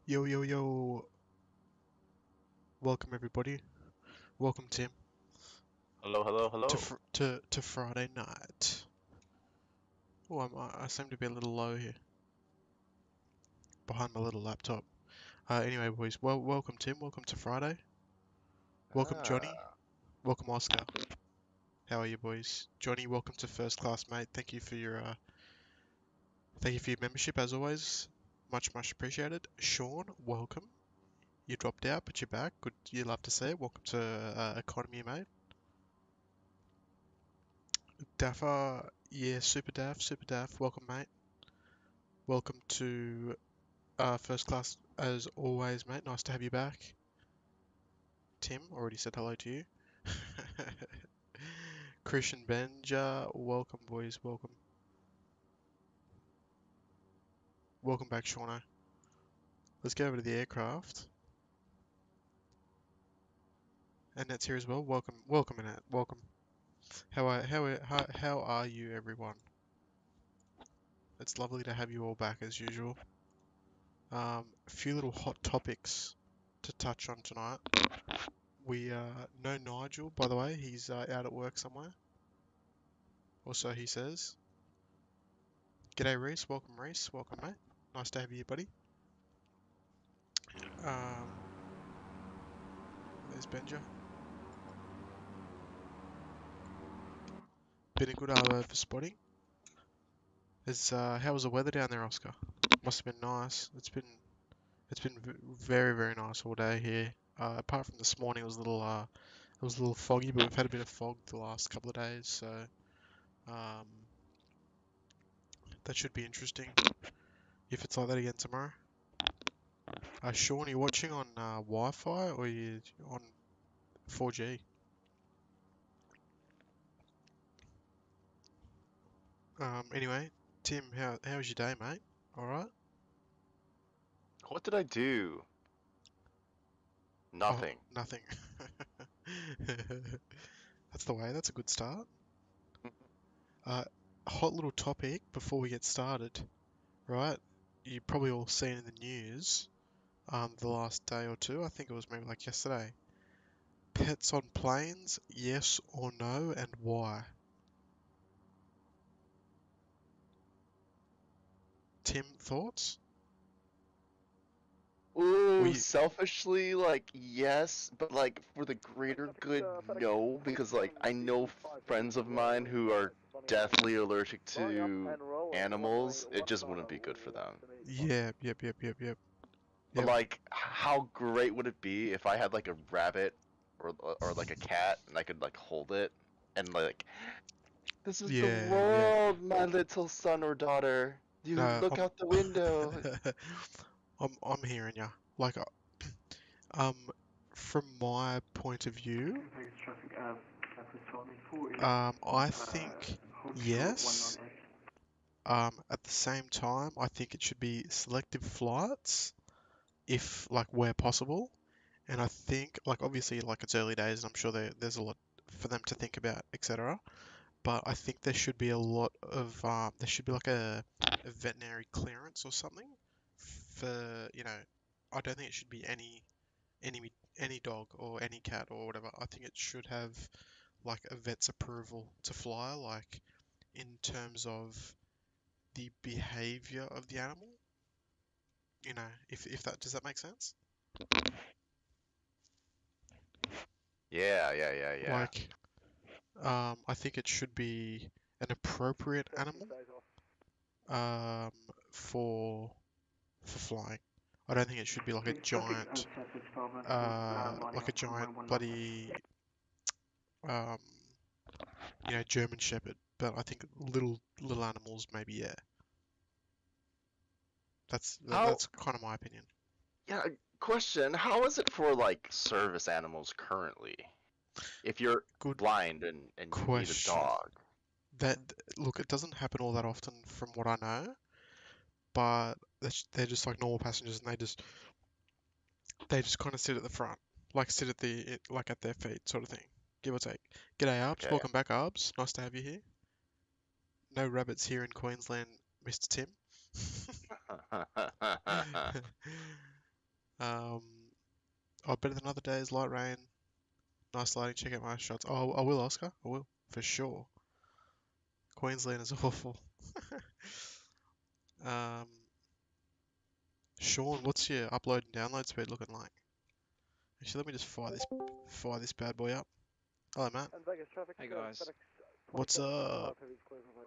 Yo, yo, yo. Welcome, everybody. Welcome, Tim, Hello, hello, to hello. fr to Friday night. Oh, I seem to be a little low here, behind my little laptop. Anyway, boys, welcome, Tim. Welcome to Friday. Welcome, Johnny. Ah, Welcome, Oscar. How are you, boys? Johnny, welcome to First Class, mate. Thank you for your membership, as always. Much appreciated. Sean, welcome. You dropped out, but you're back. Good, you love to see it. Welcome to Economy, mate. Daffer, yeah, Super Daff, welcome, mate. Welcome to First Class as always, mate. Nice to have you back. Tim, already said hello to you. Christian Benja, welcome, boys. Welcome. Welcome back, Shauna. Let's go over to the aircraft. Annette's here as well. Welcome, Annette. Welcome. How are you, everyone? It's lovely to have you all back as usual. A few little hot topics to touch on tonight. We know Nigel, by the way. He's out at work somewhere. Or so he says. G'day, Reese. Welcome, Reese. Welcome, mate. Nice to have you, buddy. Um, there's Benja. Been a good for spotting. How was the weather down there, Oscar? Must have been nice. It's been very nice all day here. Apart from this morning, it was a little foggy, but we've had a bit of fog the last couple of days, so um, that should be interesting if it's like that again tomorrow. Sean, are you watching on Wi-Fi or are you on 4G? Anyway, Tim, how was your day, mate? All right? what did I do? Oh, Nothing. nothing. That's the way. That's a good start. Uh, hot little topic before we get started, right? You probably all seen in the news, the last day or two. I think it was maybe like yesterday. Pets on planes, yes or no, and why? Tim, thoughts? Ooh, We, selfishly, yes, but for the greater good, no, because I know friends of mine who are deathly allergic to animals. It just wouldn't be good for them. yeah, yep, But yep. how great would it be if I had like a rabbit or like a cat and I could like hold it and this is the Yeah. world, my little son or daughter. You No, look out the window. I'm hearing ya. Like, um, from my point of view, I think yes. At the same time, I think it should be selective flights if like where possible. And I think like obviously like it's early days and I'm sure there's a lot for them to think about, etc. But I think there should be a lot of there should be like a veterinary clearance or something for, I don't think it should be any any dog or any cat or whatever. I think it should have like a vet's approval to fly, like in terms of the behavior of the animal. If that does that make sense? Yeah. Like, I think it should be an appropriate animal um, for flying. I don't think it should be like a giant bloody, um, German Shepherd. But I think little animals maybe yeah. How, That's kind of my opinion. yeah, question, how is it for service animals currently? If you're Good blind and you need a question. dog. That Look, it doesn't happen all that often from what I know, but they're just like normal passengers, and they just kind of sit at the front, like sit like at their feet, sort of thing, give or take. G'day, Arbs. Okay. Welcome back, Arbs. Nice to have you here. No rabbits here in Queensland, Mr. Tim. Um, oh, better than other days, light rain, nice lighting, check out my shots. Oh, I will, Oscar. I will, for sure. Queensland is awful. Um, Sean, what's your upload and download speed looking like? Actually, let me just fire this bad boy up. Hello, Matt. Hey guys. What's up?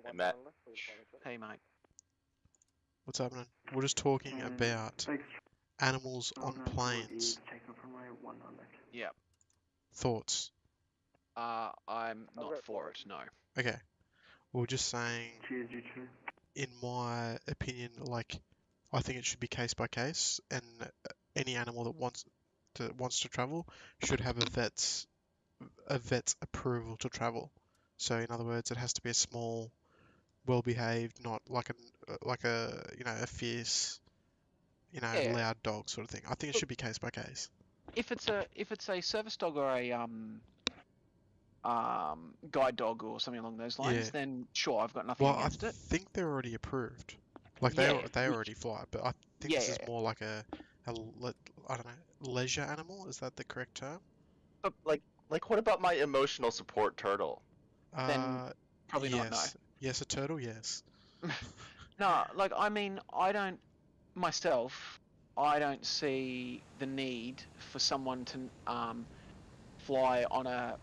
Hey, Matt. Hey mate. What's happening? We're just talking about animals on planes. Yeah. Thoughts? I'm not for it, no. Okay. We we're just saying, in my opinion, like, I think it should be case by case, and any animal that wants to travel should have a vet's approval to travel. So, in other words, it has to be a small, well-behaved, not like a a fierce, Yeah. loud dog sort of thing. I think it Look, should be case by case. if it's a service dog or a guide dog or something along those Yeah. lines, then sure, I've got nothing Well, I against it. think they're already approved. Like Yeah. they already fly, but I think this Yeah. is more like I don't know, leisure animal. Is that the correct term? But like, what about my emotional support turtle? Then Uh, probably not, no. yes, yes, a turtle, yes. No, like I mean, myself, I don't see the need for someone to fly on a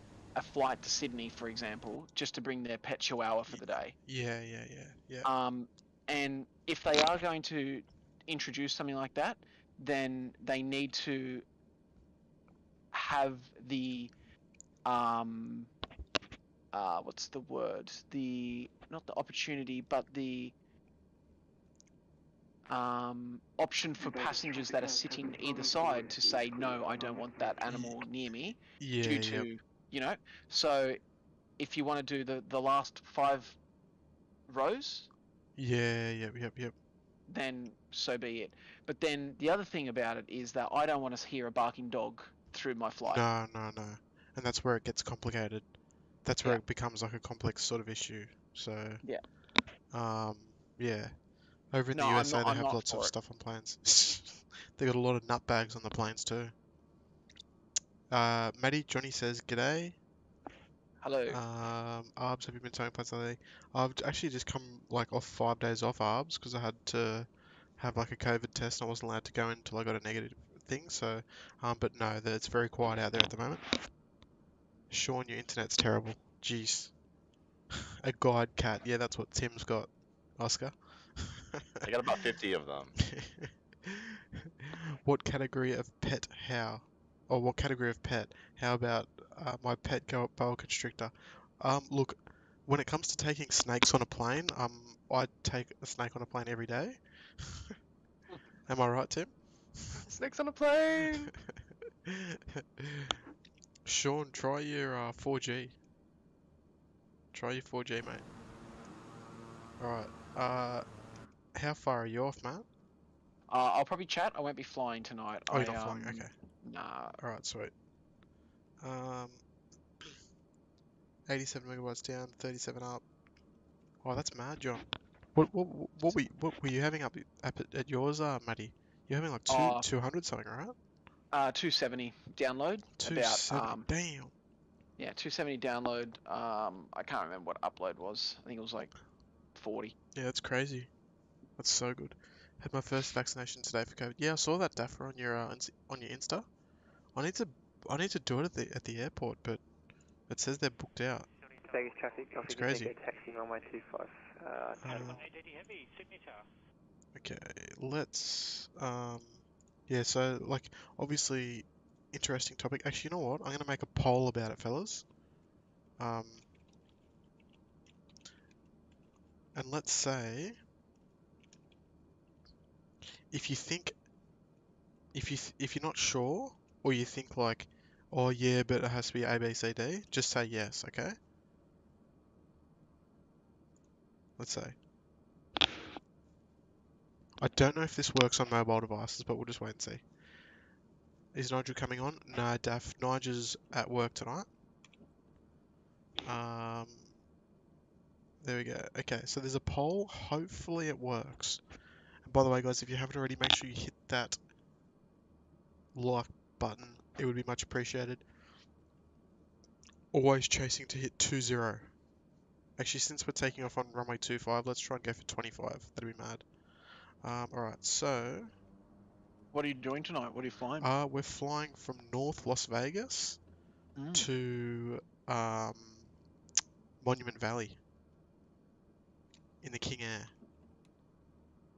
flight to Sydney, for example, just to bring their pet chihuahua for Y- the day. yeah. Um, and if they are going to introduce something like that, then they need to have the what's the word? The not the opportunity, but the option for passengers that are sitting either side to say no, I don't want that Y- animal near me, due yeah, yep, to you know. So if you want to do the last 5 rows, yeah, yep. then so be it. But then the other thing about it is that I don't want to hear a barking dog through my flight. No, and that's where it gets complicated. That's where Yeah, it becomes like a complex sort of issue. So, yeah. um, yeah. Over in the No, I'm not. USA, they I'm have not lots of for it. stuff on planes. They got a lot of nut bags on the planes too. Maddie, Johnny says, G'day. Hello. Arbs, have you been towing planes lately? I've actually just come like off 5 days off Arbs because I had to have like a COVID test and I wasn't allowed to go in until I got a negative thing. So, but no, it's very quiet out there at the moment. Sean, your internet's terrible. Jeez. A guide cat. Yeah, that's what Tim's got. Oscar. I got about 50 of them. What category of pet how? Or what category of pet? How about my pet boa constrictor? Look, when it comes to taking snakes on a plane, I'd take a snake on a plane every day. Am I right, Tim? Snakes on a plane. Sean, try your 4G. Try your 4G, mate. Alright. How far are you off, Matt? I'll probably chat. I won't be flying tonight. Oh, you're not flying. Okay. Nah. Alright, sweet. Um, 87 megabytes down, 37 up. Oh, that's mad, John. What were you having up at yours, Matty? You're having like Uh, 200 something, right? 270 download. About 270. Damn. yeah, 270 download. I can't remember what upload was. I think it was like 40. Yeah, that's crazy. That's so good. Had my first vaccination today for COVID. Yeah, I saw that Daffer on your Insta. I need to I need to do it at the airport, but it says they're booked out. Vegas traffic, It's Coffee crazy. Pacific, taxi runway 25, Tango. Okay, let's yeah, so like obviously interesting topic. Actually, you know what? I'm gonna make a poll about it, fellas. Um, and let's say if you think if you're not sure or you think like, oh yeah, but it has to be A, B, C, D, just say yes, okay? Let's say. I don't know if this works on mobile devices, but we'll just wait and see. Is Nigel coming on? No, Daff. Nigel's at work tonight. Um, there we go. Okay, so there's a poll. Hopefully it works. And by the way, guys, if you haven't already, make sure you hit that like button, it would be much appreciated. Always chasing to hit 20. Actually, since we're taking off on runway 25, let's try and go for 25. That'd be mad. Alright, so What are you doing tonight? What are you flying? we're flying from North Las Vegas Mm. to um, Monument Valley in the King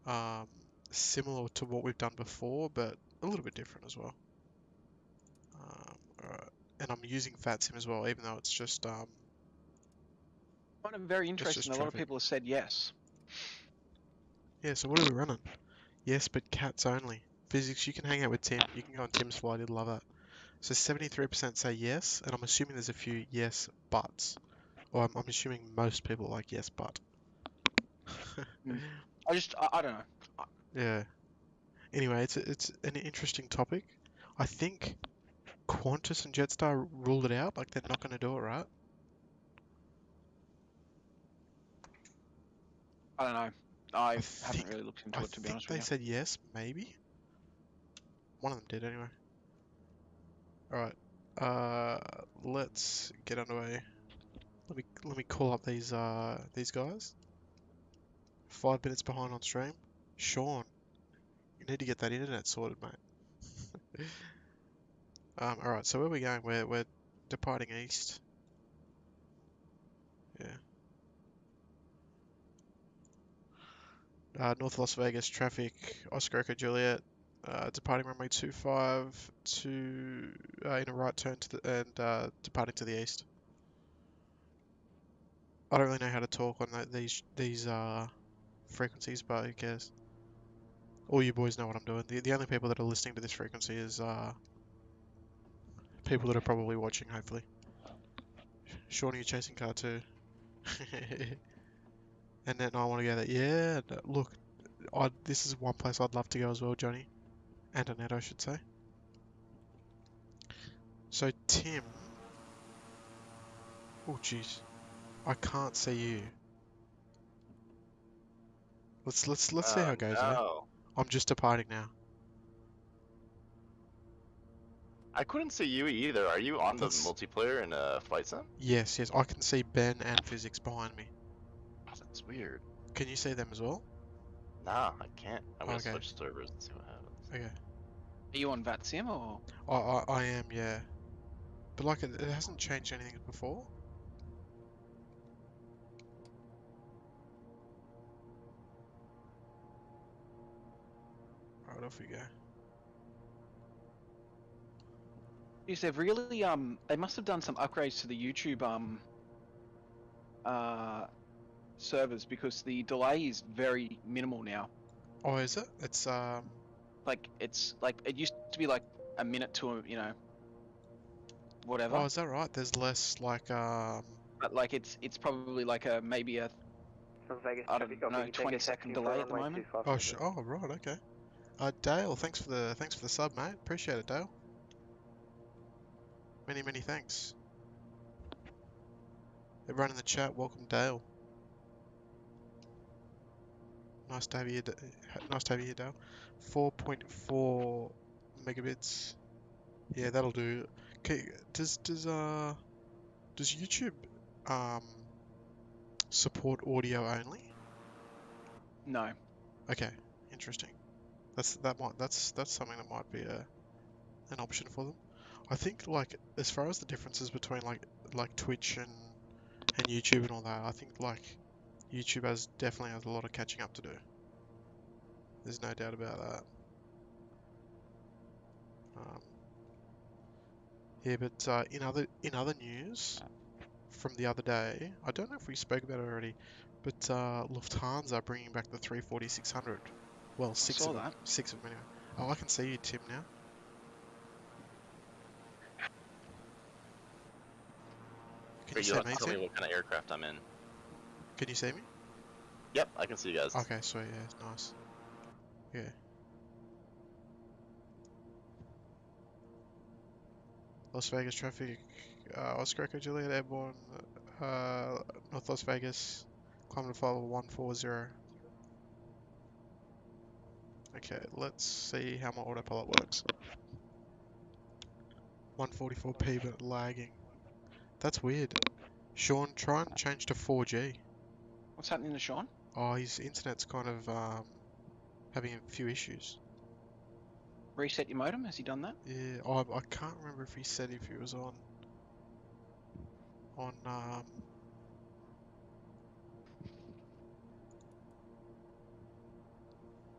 Air. Similar to what we've done before, but a little bit different as well. Alright, and I'm using VATSIM as well, even though it's just I find it very interesting. A lot of traffic. people have said yes. Yeah. So what are we running? Yes, but cats only. Physics, you can hang out with Tim. You can go on Tim's flight. He'd love that. So 73% say yes, and I'm assuming there's a few yes buts. Or I'm assuming most people like yes but. Mm. I don't know. Yeah. Anyway, it's an interesting topic. I think Qantas and Jetstar ruled it out, like they're not going to do it, right? I don't know. I I haven't think really looked I into it, to be think honest with they you. said yes, maybe. One of them did anyway. All right. Let's get underway. Let me call up these guys. 5 minutes behind on stream. Sean, you need to get that internet sorted, mate. All right. So where are we going? We're departing east. Yeah. North Las Vegas traffic. Oscar Echo Juliet. Departing runway 25 to in a right turn to the and departing to the east. I don't really know how to talk on these frequencies, but who cares? All you boys know what I'm doing. The only people that are listening to this frequency is people that are probably watching, hopefully. Sean, are you chasing car too? And then I want to go there. Yeah, look, this is one place I'd love to go as well, Johnny. And Annette, I should say. So Tim, oh jeez, I can't see you. Let's see how Oh it goes, eh? no. I'm just departing now. I couldn't see you either. Are you on the That's multiplayer in Flight Sim? yes. I can see Ben and Physics behind me. Oh, that's weird. Can you see them as well? Nah, I can't. I'm gonna Okay, switch servers and see what happens. okay. Are you on VATSIM or? I am, yeah. But like it hasn't changed anything before. Alright, off we go. Yes, they've really they must have done some upgrades to the YouTube uh servers, because the delay is very minimal now. Oh, is it? It's Like it's like it used to be like a minute to oh, whatever, is that right? There's less like but like it's probably like a maybe a From Vegas I traffic, don't know copy. Take a 20-second taxi for delay at the runway moment. 25. oh right, okay. Dale, thanks for the sub, mate. Appreciate it, Dale. Many thanks. Everyone in the chat, welcome Dale. Nice to have you. Nice to have you here, Dale. 4.4 megabits. Yeah, that'll do. Okay, does YouTube um support audio only? No. Okay, interesting. That's something that might be an option for them. I think like as far as the differences between like Twitch and YouTube and all that, I think like YouTube definitely has a lot of catching up to do. There's no doubt about that. Um, yeah, but in other news from the other day, I don't know if we spoke about it already, but Lufthansa are bringing back the 340-600. Well, I six saw of them. that. Six of them anyway. Oh, I can see you, Tim, now. Can you Wait, see you'll have me, to tell Tim? me what kind of aircraft I'm in. Can you see me? Yep, I can see you guys. Okay, sweet, yeah, nice. Yeah. Las Vegas traffic, Oscar Echo Juliet Airborne, uh, North Las Vegas, climate file 140. Okay, let's see how my autopilot works. 144p but lagging. That's weird. Sean, try and change to 4G. What's happening to Sean? Oh, his internet's kind of having a few issues. Reset your modem. Has he done that? Yeah, I can't remember if he said if he was on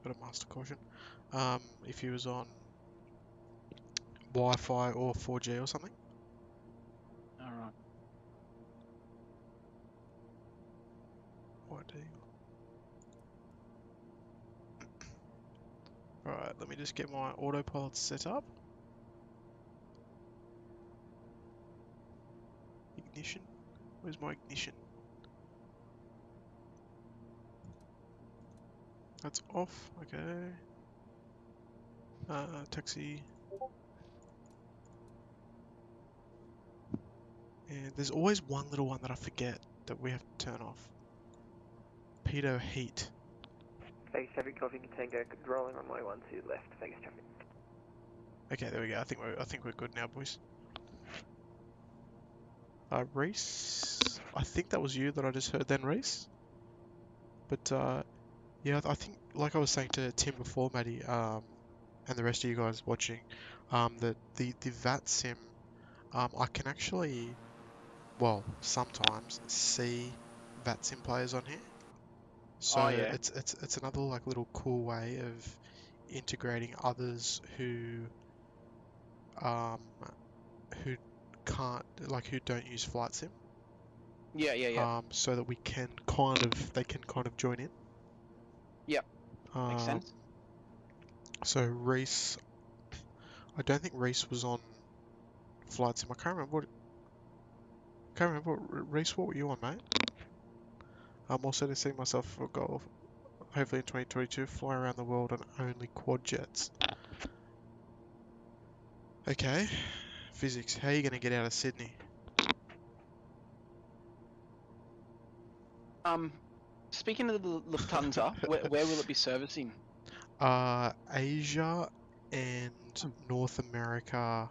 got a master caution. If he was on Wi-Fi or 4G or something. All right. What do you? Alright, let me just get my autopilot set up. Ignition. Where's my ignition? That's off. Okay. Taxi. And there's always one little one that I forget that we have to turn off. Pedo heat. Vegas traffic, coffee Tango, rolling on my 1 to left, Vegas traffic. Okay, there we go. I think we're good now, boys. Reese. I think that was you that I just heard then, Reese. But yeah, I think like I was saying to Tim before, Maddie, and the rest of you guys watching, that the VAT sim, I can actually, well, sometimes see VAT sim players on here. Oh So yeah. it's another like little cool way of integrating others um who can't like who don't use flight sim, Yeah. so that they can kind of join in. Yep. Makes Um, sense. so Reese, I don't think Reese was on flight sim. I can't remember Reese. What were you on, mate? I'm also to see myself for a goal, hopefully in 2022, fly around the world on only quad jets. Okay, physics. How are you going to get out of Sydney? Speaking of the Lufthansa, where will it be servicing? Asia and Hmm. North America,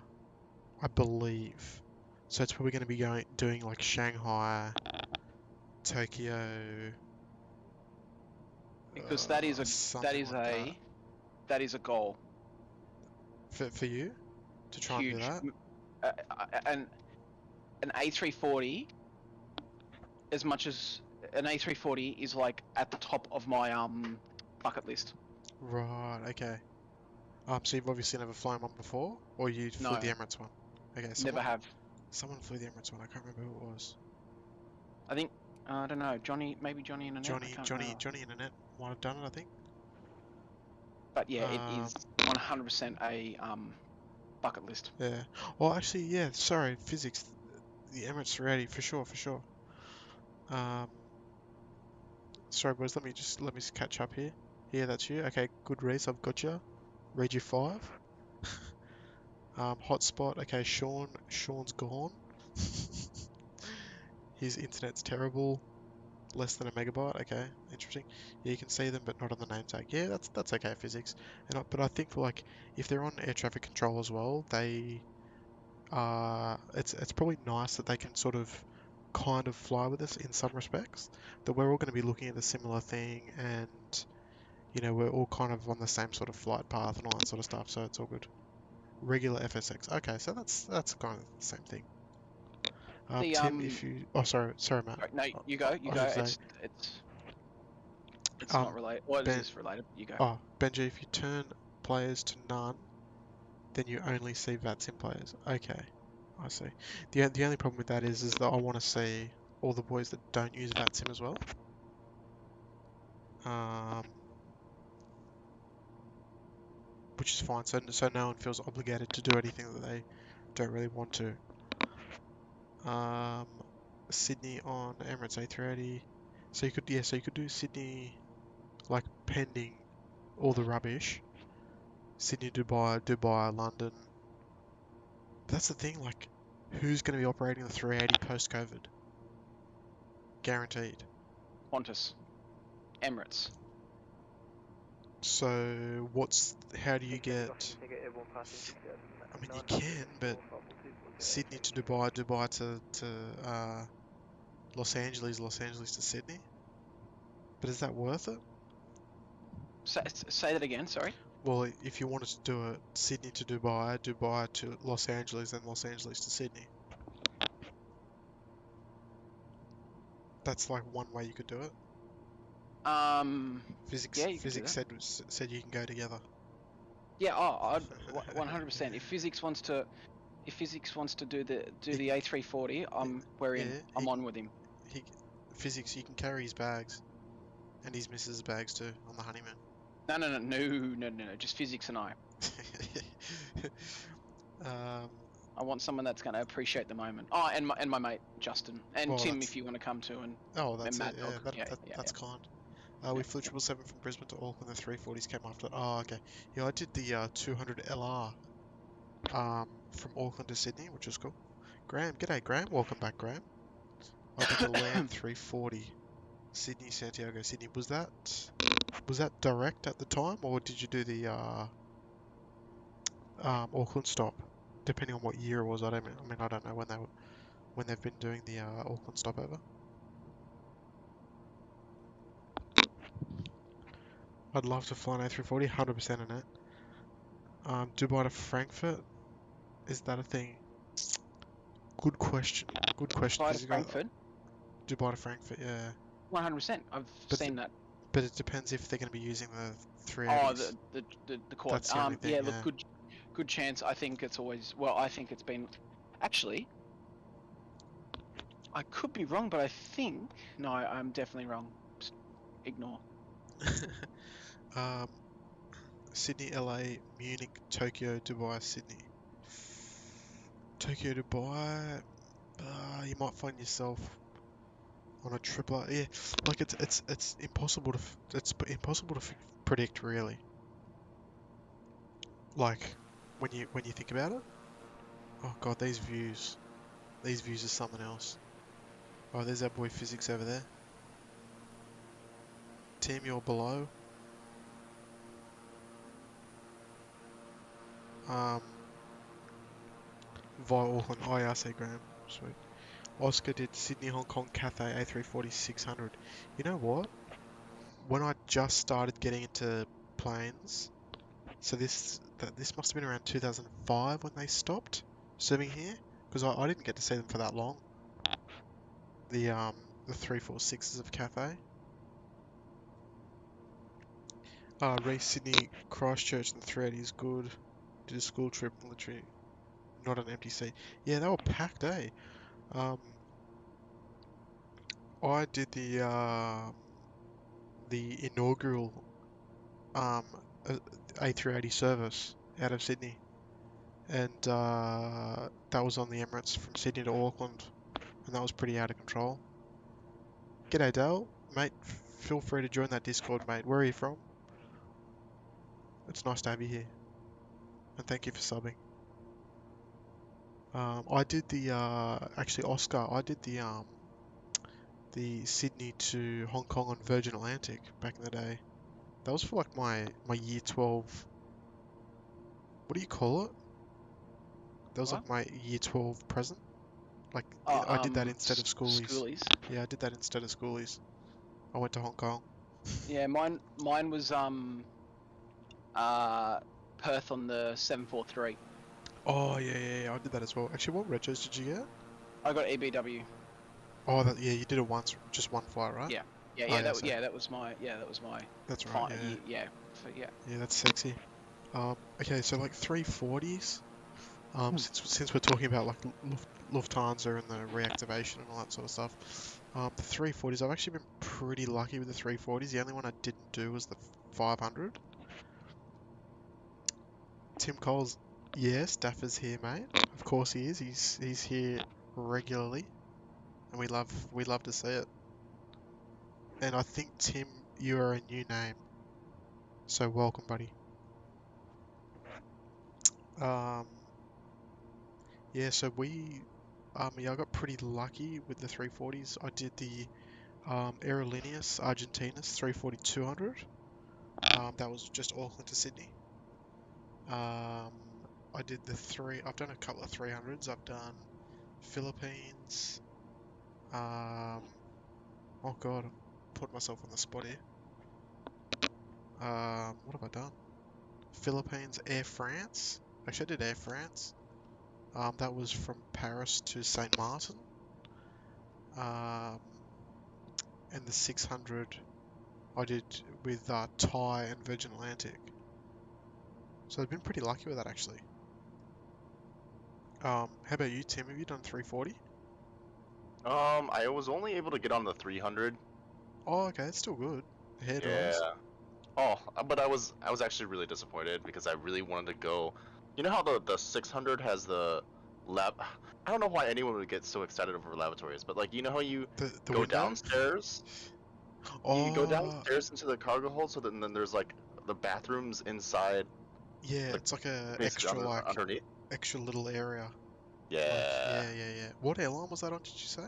I believe. So it's probably going to be doing like Shanghai, Tokyo, Because that is something like that. a goal. For you to try and do Huge. that. And an A340, as much as an A340 is like at the top of my bucket list. Right. Okay. So you've obviously never flown one before, or you flew No, the Emirates one. Okay. never have. Someone flew the Emirates one. I can't remember who it was. I think I don't know. Maybe Johnny and Annette. I can't remember. Johnny and Annette might have done it. I think. But yeah, it Um. is 100% a bucket list. Yeah. Well, actually, yeah. Sorry, physics. The Emirates 380 for sure. For sure. Um. Sorry, boys. Let me just catch up here. Yeah, that's you. Okay, good race. I've got you. Regi 5. Hotspot. Okay, Sean's gone. His internet's terrible. Less than a megabyte. Okay, interesting. Yeah, you can see them, but not on the name tag. Yeah, that's okay, physics. But I think like if they're on air traffic control as well, it's probably nice that they can sort of kind of fly with us in some respects. That we're all going to be looking at a similar thing, and we're all kind of on the same sort of flight path and all that sort of stuff. So it's all good. Regular FSX. Okay, so that's kind of the same thing. The Tim, if you, oh sorry, Matt. sorry, no, you go. I was gonna say, It's not related. What is Ben, this related? You go. Benji, if you turn players to none, then you only see VATSIM players. Okay, I see. The only problem with that is that I want to see all the boys that don't use VATSIM as well. Um, which is fine. So no one feels obligated to do anything that they don't really want to. Um, Sydney on Emirates A380. So you could do Sydney like pending all the rubbish. Sydney, Dubai, London. That's the thing, like, who's going to be operating the 380 post-COVID? Guaranteed. Qantas, Emirates. So, how do you Vegas traffic, get, coffee Tango, airborne passing I mean, you 900, can, but Sydney to Dubai, Dubai to Los Angeles, Los Angeles to Sydney. But is that worth it? Say that again. Sorry. Well, if you wanted to do it, Sydney to Dubai, Dubai to Los Angeles, then Los Angeles to Sydney. That's like one way you could do it. Yeah, you could do Physics that. said you can go together. Yeah. Oh, I'd 100%. If physics wants to do the He, A340, we're in. yeah, I'm on with him. he physics. He can carry his bags, and his missus' bags too on the honeymoon. No. Just physics and I. um, I want someone that's going to appreciate the moment. Oh, and my mate Justin and well, Tim, that's if you want to come too, and that's Mad it. Dog. Yeah, Yeah. that's kind. We flew 777 from Brisbane to Auckland. The 340s came after that. Oh, okay. Yeah, I did the 200 LR from Auckland to Sydney, which was cool. Graham, g'day Graham. Welcome back, Graham. I did the Land 340, Sydney, Santiago, Sydney. Was that direct at the time, or did you do the Auckland stop? Depending on what year it was, I mean, I don't know when they've been doing the Auckland stopover. I'd love to fly an A340, 100% in it. Dubai to Frankfurt, is that a thing? Good question. Good question. Fly to Because you got Frankfurt. Dubai to Frankfurt, yeah. 100%. I've But seen that. but it depends if they're going to be using the Oh, 380s. the quad. That's the only thing, Yeah. Look, yeah. good chance. I think it's always. Well, I think it's been. Actually, I could be wrong, but I think no. I'm definitely wrong. Just ignore. um, Sydney, LA, Munich, Tokyo, Dubai, Sydney. Tokyo, Dubai. You might find yourself on a triple. Yeah, like it's impossible to predict really. Like when you think about it. Oh god, these views. These views are something else. Oh, there's our boy Physics over there. Tim, you're below. Um, via Auckland. Oh yeah, I see Graham. Sweet. Oscar did Sydney Hong Kong Cathay A340 600. You know what? When I just started getting into planes, so this must have been around 2005 when they stopped serving here, because I didn't get to see them for that long. The 346s of Cathay. Race Sydney Christchurch and the 380 is good. Did a school trip, literally not an empty seat. Yeah, they were packed, eh? Um, I did the inaugural um uh, A380 service out of Sydney, and that was on the Emirates from Sydney to Auckland, and that was pretty out of control. G'day Dale, mate. Feel free to join that Discord, mate. Where are you from? It's nice to have you here, and thank you for subbing. I did the actually Oscar. I did the Sydney to Hong Kong on Virgin Atlantic back in the day. That was for like my year 12. What do you call it? That was What? like my year 12 present. Like Oh, I did that instead of schoolies. schoolies. Yeah, I did that instead of schoolies. I went to Hong Kong. Yeah, mine was Perth on the 743. Oh yeah, I did that as well. Actually, what retros did you get? I got EBW. Oh, yeah, you did it once, just one flight, right? Yeah. Oh, yeah, so That was my that's right. yeah. So, yeah. Yeah, that's sexy. Okay, so like 340s. Since we're talking about like Lufthansa and the reactivation and all that sort of stuff, the 340s, I've actually been pretty lucky with the 340s. The only one I didn't do was the 500. Tim Coles, yes, Daffer's here, mate. Of course he is. He's here regularly, and we love to see it. And I think Tim, you are a new name, so welcome, buddy. Um, yeah, so yeah, I got pretty lucky with the 340s. I did the Aerolíneas Argentinas 340-200. That was just Auckland to Sydney. I did the three. I've done a couple of 300s. I've done Philippines. Oh god, I'm putting myself on the spot here. What have I done? Philippines, Air France. Actually, I did Air France. That was from Paris to Saint Martin. Um, and the 600 I did with Thai and Virgin Atlantic. So I've been pretty lucky with that actually. How about you, Tim? Have you done 340? I was only able to get on the 300. Oh, okay, it's still good. Ahead Yeah. wise. Oh, but I was actually really disappointed because I really wanted to go. You know how the 600 has the lab. I don't know why anyone would get so excited over lavatories, but like you know how you The go window? downstairs, you go Oh, downstairs into the cargo hold, so then there's like the bathrooms inside, yeah, like it's like a basically extra like underneath. extra little area. Like Yeah. yeah. What airline was that on, did you say?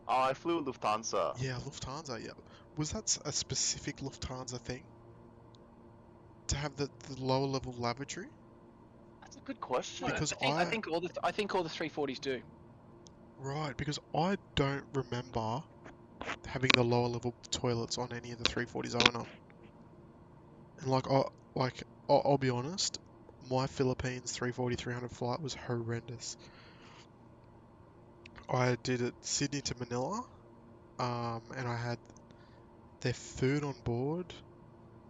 Oh, I flew Lufthansa. Yeah, Lufthansa, yeah. Was that a specific Lufthansa thing? To have the lower level lavatory? That's a good question. No, Because I think all the 340s do. right, because I don't remember having the lower level toilets on any of the 340s I went on. And I'll be honest, my Philippines 340 300 flight was horrendous. I did it Sydney to Manila, and I had their food on board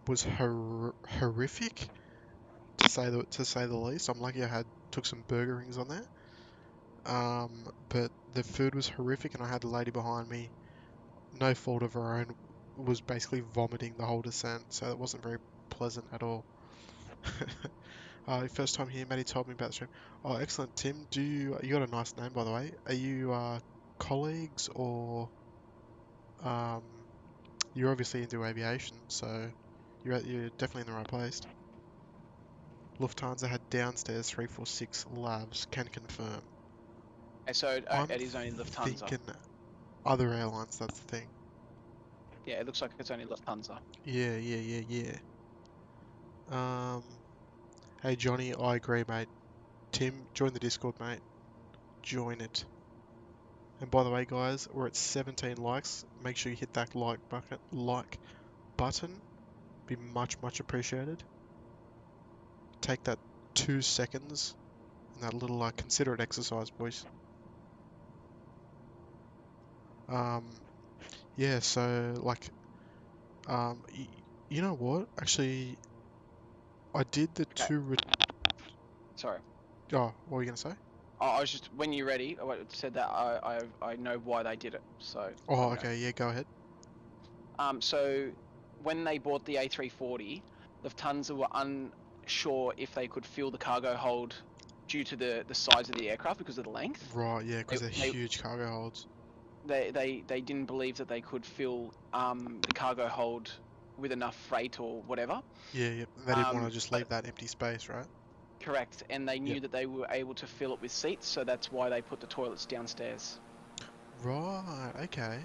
was horrific to say the least. I'm lucky I had took some burger rings on there. But the food was horrific, and I had the lady behind me, no fault of her own, was basically vomiting the whole descent, so it wasn't very pleasant at all. First time here, Maddie told me about the stream. Oh, excellent, Tim. You got a nice name, by the way. Are you colleagues or um, you're obviously into aviation, so you're definitely in the right place. Lufthansa had downstairs 346 labs, can confirm. And so I'm it is only Lufthansa. thinking other airlines, that's the thing. Yeah, it looks like it's only Lufthansa. Yeah. Hey Johnny, I agree, mate. Tim, join the Discord, mate. Join it. And by the way, guys, we're at 17 likes. Make sure you hit that like button. Be much appreciated. Take that 2 seconds and that little considerate exercise, boys. Um, yeah. So you know what? Actually, I did the Okay, two. sorry. Oh, what were you gonna say? I was just when you're ready. I said that I know why they did it. So Oh, I'm going. okay. Yeah, go ahead. So when they bought the A340, Lufthansa were unsure if they could fill the cargo hold due to the size of the aircraft because of the length. Right. Yeah, They because they're they, huge cargo holds. they didn't believe that they could fill the cargo hold with enough freight or whatever. Yeah. They didn't want to just But leave that empty space, right? correct, and they Yep. knew that they were able to fill it with seats, so that's why they put the toilets downstairs. Right. Okay.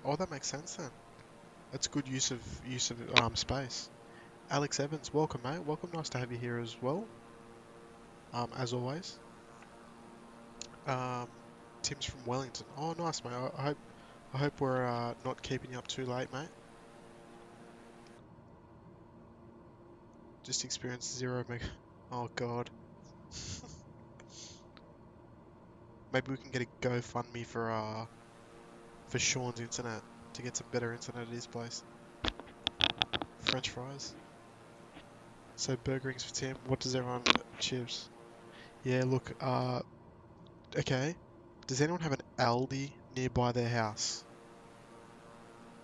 Oh, that makes sense then. That's good use of space. Alex Evans, welcome, mate. Welcome. Nice to have you here as well. As always. Um, Tim's from Wellington. Oh, nice, mate. I hope we're not keeping you up too late, mate. Just experienced 0 mega. Oh God. Maybe we can get a GoFundMe for Sean's internet to get some better internet at his place. French fries. So burger rings for Tim. What does everyone chips? Yeah, look. Okay. Does anyone have an Aldi nearby their house?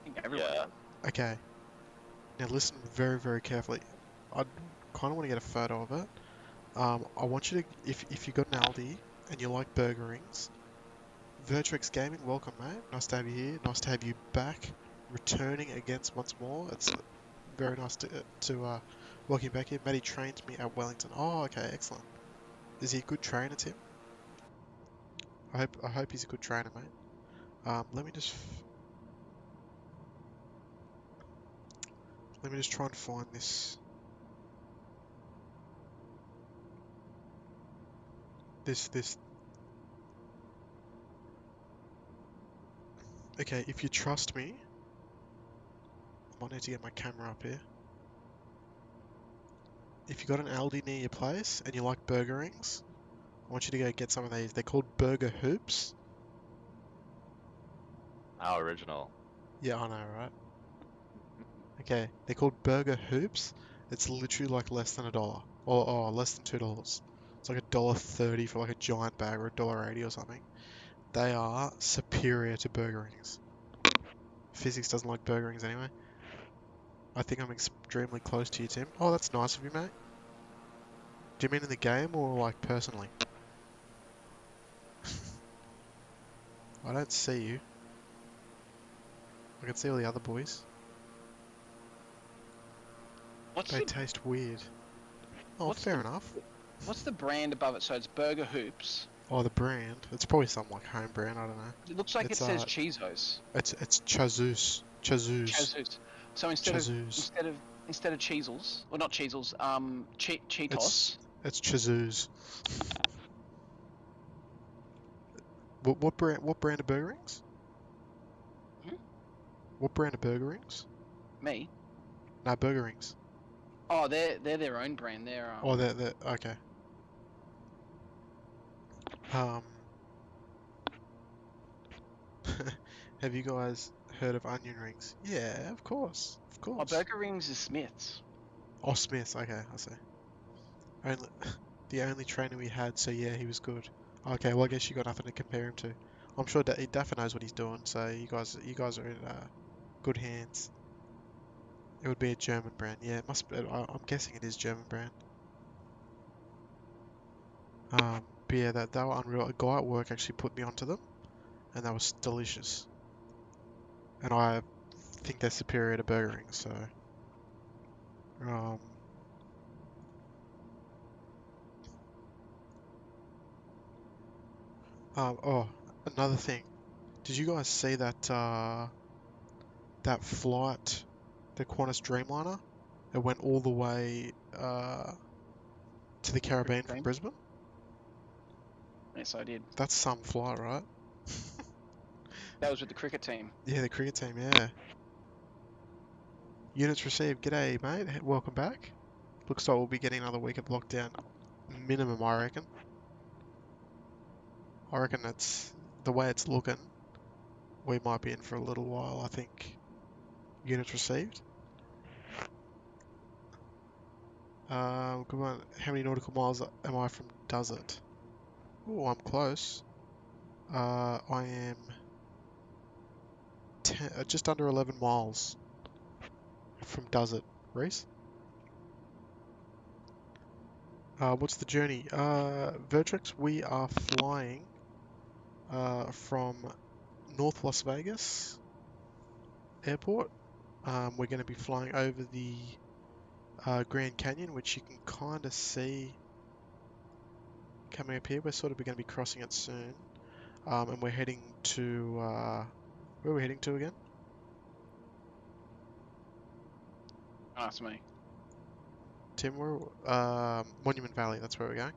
I think everyone Yeah. does. Okay. Now listen very carefully. I kind of want to get a photo of it. I want you to, if you got an Aldi and you like burger rings, Virtuix Gaming, welcome, mate. Nice to have you here. Nice to have you back, returning against once more. It's very nice to welcome you back here. Matty trained me at Wellington. Oh, okay, excellent. Is he a good trainer, Tim? I hope he's a good trainer, mate. Let me just try and find this. This. Okay, if you trust me, I might need to get my camera up here. If you got an Aldi near your place and you like burger rings, I want you to go get some of these. They're called burger hoops. How original. Yeah, I know, right? Okay, they're called burger hoops. It's literally like less than $1, or less than $2. It's like $1.30 for like a giant bag, or $1.80 or something. They are superior to burger rings. Physics doesn't like burger rings anyway. I think I'm extremely close to you, Tim. Oh, that's nice of you, mate. Do you mean in the game or like personally? I don't see you. I can see all the other boys. What's They the taste weird. Oh, what's fair the enough. what's the brand above it? So it's Burger Hoops. Oh, the brand. It's probably some like home brand. I don't know. It looks like it It's says Cheezos. it's Chazoos. Chazoos. Chazos. So Chazoos. instead of Cheezels, or not Cheezels, Cheetos. It's Chazoos. What brand of burger rings? Hmm? What brand of burger rings? Me. No, burger rings. Oh, they're their own brand. They're Oh, they're okay. Um, have you guys heard of onion rings? Yeah, of course, of Oh, course. Burger Rings is Smith's. Oh, Smith's. Okay, I see. Only the only trainer we had, so yeah, he was good. Okay, well I guess you got nothing to compare him to. I'm sure Daffer knows what he's doing, so you guys are in good hands. It would be a German brand. Yeah, it must be. I'm guessing it is German brand. But yeah, that they were unreal. A guy at work actually put me onto them, and that was delicious. And I think they're superior to Burger Rings. So, um, oh, another thing. Did you guys see that flight, the Qantas Dreamliner? It went all the way to the Caribbean from Cream? Brisbane. Yes, I did. That's some flight, right? That was with the cricket team. Yeah, the cricket team. Yeah. Units received. G'day, mate. Welcome back. Looks like we'll be getting another week of lockdown, minimum, I reckon. I reckon that's the way it's looking. We might be in for a little while. I think. Units received. Come on. How many nautical miles am I from Does it? Oh, I'm close. I am just under 11 miles from Does it, Reese? What's the journey? Vertrix, we are flying from North Las Vegas Airport. We're going to be flying over the Grand Canyon, which you can kind of see coming up here. We're sort of going to be crossing it soon. And we're heading to, where are we heading to again? Ask me. Tim, Monument Valley, that's where we're going.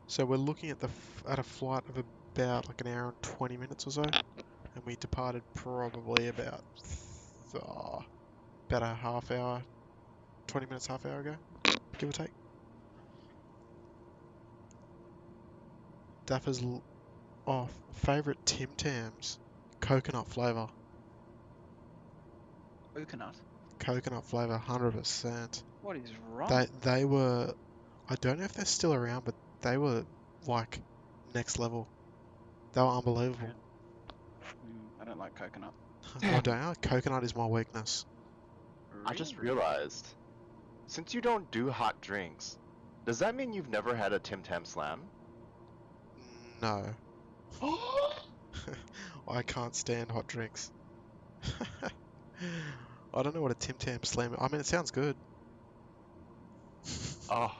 So we're looking at at a flight of about like an hour and 20 minutes or so. And we departed probably about a half hour, 20 minutes, half hour ago, give or take. Dapper's favourite Tim Tams, coconut flavour. Coconut. Coconut flavour, 100%. What is wrong? They were, I don't know if they're still around, but they were like next level. They were unbelievable. I don't like coconut. I don't know. Coconut is my weakness. I just Really? realized, since you don't do hot drinks, does that mean you've never had a Tim Tam Slam? No. I can't stand hot drinks. I don't know what a Tim Tam Slam. I mean, it sounds good. Oh,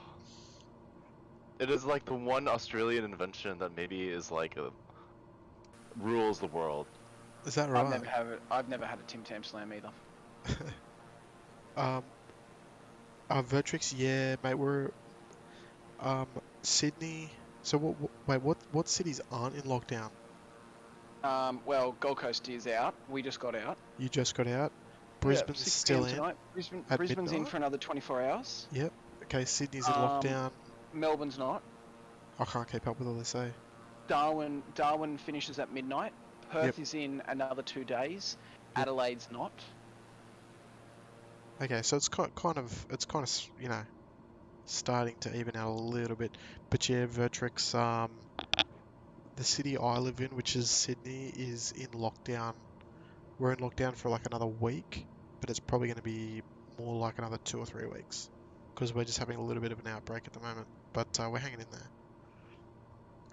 it is like the one Australian invention that maybe is like rules the world. Is that I've right? never had a Tim Tam Slam either. Vertrix, yeah, mate. Sydney. So wait, what cities aren't in lockdown? Well, Gold Coast is out. We just got out. You just got out. Yeah, Brisbane's 6 p.m. still in tonight. at Brisbane's in midnight. for another 24 hours. Yep. Okay, Sydney's in Um, lockdown. Melbourne's not. I can't keep up with all they say. Darwin finishes at midnight. Yep. Perth is in another 2 days. Yep. Adelaide's not. Okay, so it's kind of starting to even out a little bit. But yeah, Vertrix, the city I live in, which is Sydney, is in lockdown. We're in lockdown for like another week, but it's probably going to be more like another 2 or 3 weeks because we're just having a little bit of an outbreak at the moment. But we're hanging in there.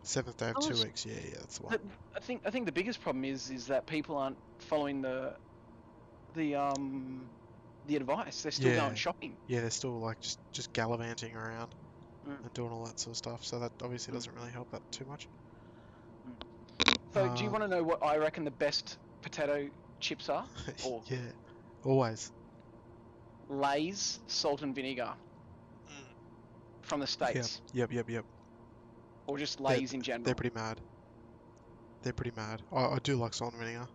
Seventh day of 2 weeks. Yeah, that's the one. I think the biggest problem is that people aren't following the advice. They're still going shopping. Yeah, they're still like just gallivanting around Mm. and doing all that sort of stuff. So that obviously Mm. doesn't really help that too much. So, do you want to know what I reckon the best potato chips are? Or Yeah, always. Lay's salt and vinegar from the States, Yep. or just Lay's in general. They're pretty mad. They're pretty mad. I do like salt and vinegar.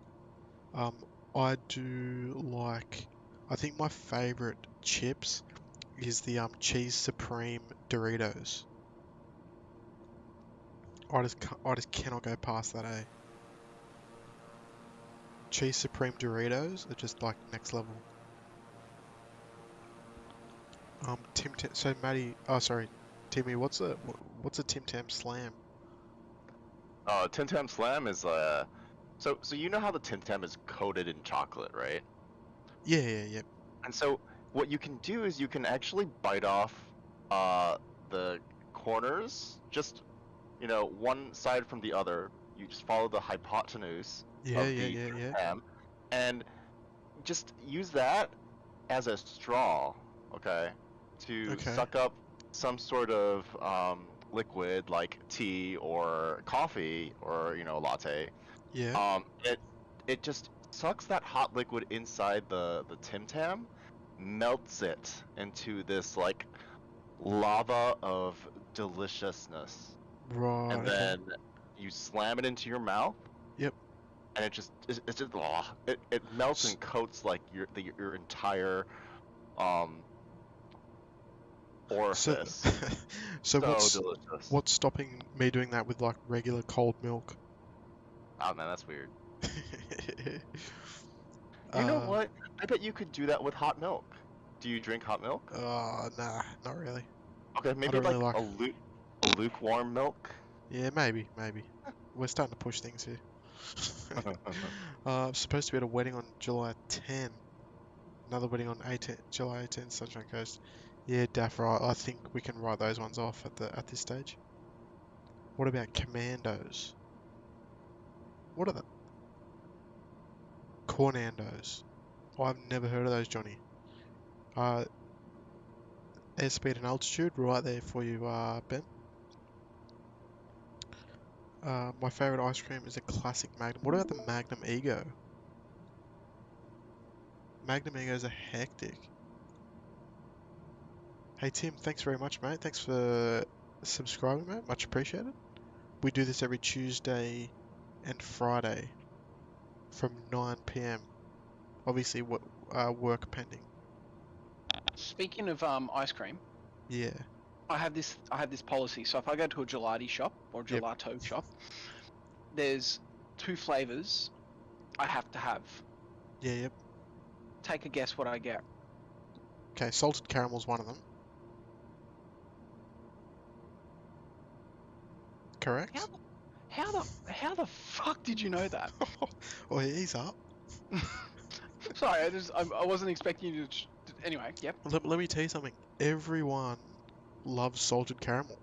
I do like. I think my favorite chips is the cheese supreme Doritos. I just cannot go past that, eh? Cheese supreme Doritos are just like next level. So Maddie, oh sorry, Timmy, what's a Tim Tam Slam? Tim Tam Slam is so you know how the Tim Tam is coated in chocolate, right? Yeah. And so what you can do is you can actually bite off the corners, just one side from the other. You just follow the hypotenuse of the Yeah. Tim, and just use that as a straw, okay, to Okay. suck up some sort of liquid like tea or coffee or latte. Yeah. It just sucks that hot liquid inside the Tim Tam, melts it into this like lava of deliciousness, Right. and Okay. then you slam it into your mouth, Yep. and it's just it melts and coats like your entire um So, orifice. so So delicious. what's stopping me doing that with like regular cold milk? Oh man, that's weird. You know what? I bet you could do that with hot milk. Do you drink hot milk? Nah, not really. Okay, I maybe don't really like like. a lukewarm milk. Yeah, maybe. We're starting to push things here. Supposed to be at a wedding on July 10. Another wedding on July 18th, Sunshine Coast. Yeah, Daff, right. I think we can write those ones off at this stage. What about Commandos? What are the Cornandos? Oh, I've never heard of those, Johnny. Uh, Airspeed and altitude, right there for you, Ben. My favorite ice cream is a classic Magnum. What about the Magnum Ego? Magnum Egos are hectic. Hey Tim, thanks very much, mate. Thanks for subscribing, mate. Much appreciated. We do this every Tuesday and Friday from 9 p.m. Obviously, work pending. Speaking of ice cream, Yeah. I have this policy. So if I go to a gelati shop or Yep. gelato shop, there's 2 flavors I have to have. Yeah. Yep. Take a guess what I get. Okay, salted caramel's one of them. Correct. How the fuck did you know that? Oh, he's up. Sorry, I wasn't expecting you to. Anyway, yep. Let me tell you something. Everyone loves salted caramel.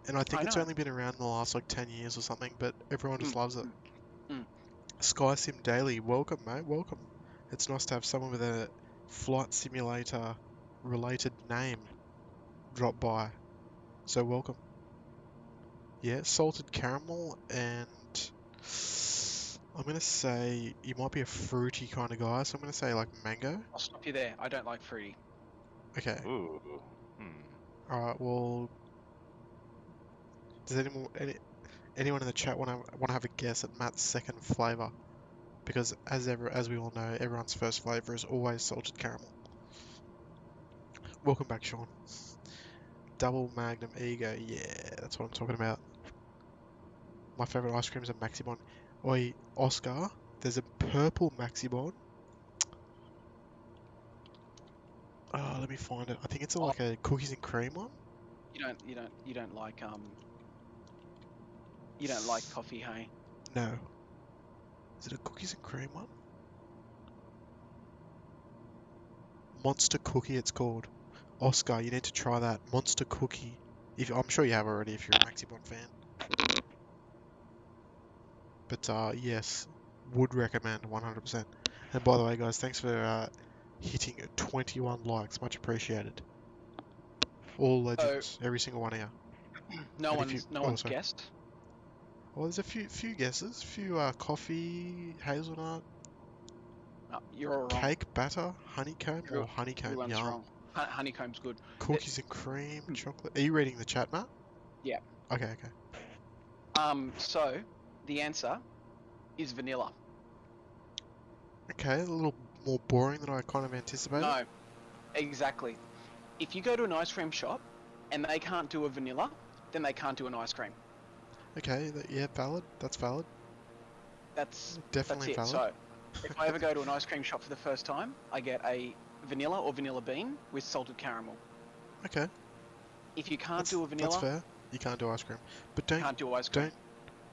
And I think I it's know. only been around in the last like 10 years or something, but everyone just loves it. Mm. Sky Sim Daily, welcome, mate, welcome. It's nice to have someone with a flight simulator related name drop by. So welcome. Yeah, salted caramel, and I'm gonna say you might be a fruity kind of guy, so I'm gonna say like mango. I'll stop you there. I don't like fruity. Okay. Ooh. Alright, well, Does anyone in the chat wanna have a guess at Matt's second flavor? Because as we all know, everyone's first flavor is always salted caramel. Welcome back, Sean. Double Magnum Ego, yeah, that's what I'm talking about. My favorite ice cream is a Maxibon. Oi, Oscar, there's a purple Maxibon. Oh, let me find it. I think it's like a cookies and cream one. You don't like coffee, hey? No. Is it a cookies and cream one? Monster Cookie, it's called. Oscar, you need to try that Monster Cookie. I'm sure you have already if you're a Maxibon fan. But yes, would recommend 100%. And by the way, guys, thanks for hitting 21 likes. Much appreciated. All legends, every single one of you. No And if you, one's guessed. well, there's a few guesses. Few coffee, hazelnut, No, you're all wrong. cake batter, honeycomb, or honeycomb. Everyone's Yum. wrong. Honeycomb's good. Cookies and cream, chocolate. Are you reading the chat, Matt? Yeah. Okay. So the answer is vanilla. Okay, a little more boring than I kind of anticipated. No, exactly. If you go to an ice cream shop and they can't do a vanilla, then they can't do an ice cream. Okay, yeah, valid. That's valid. That's Definitely it. valid. So if I ever go to an ice cream shop for the first time, I get a vanilla or vanilla bean with salted caramel. Okay. If you can't do a vanilla, that's fair. You can't do ice cream, but can't do ice cream.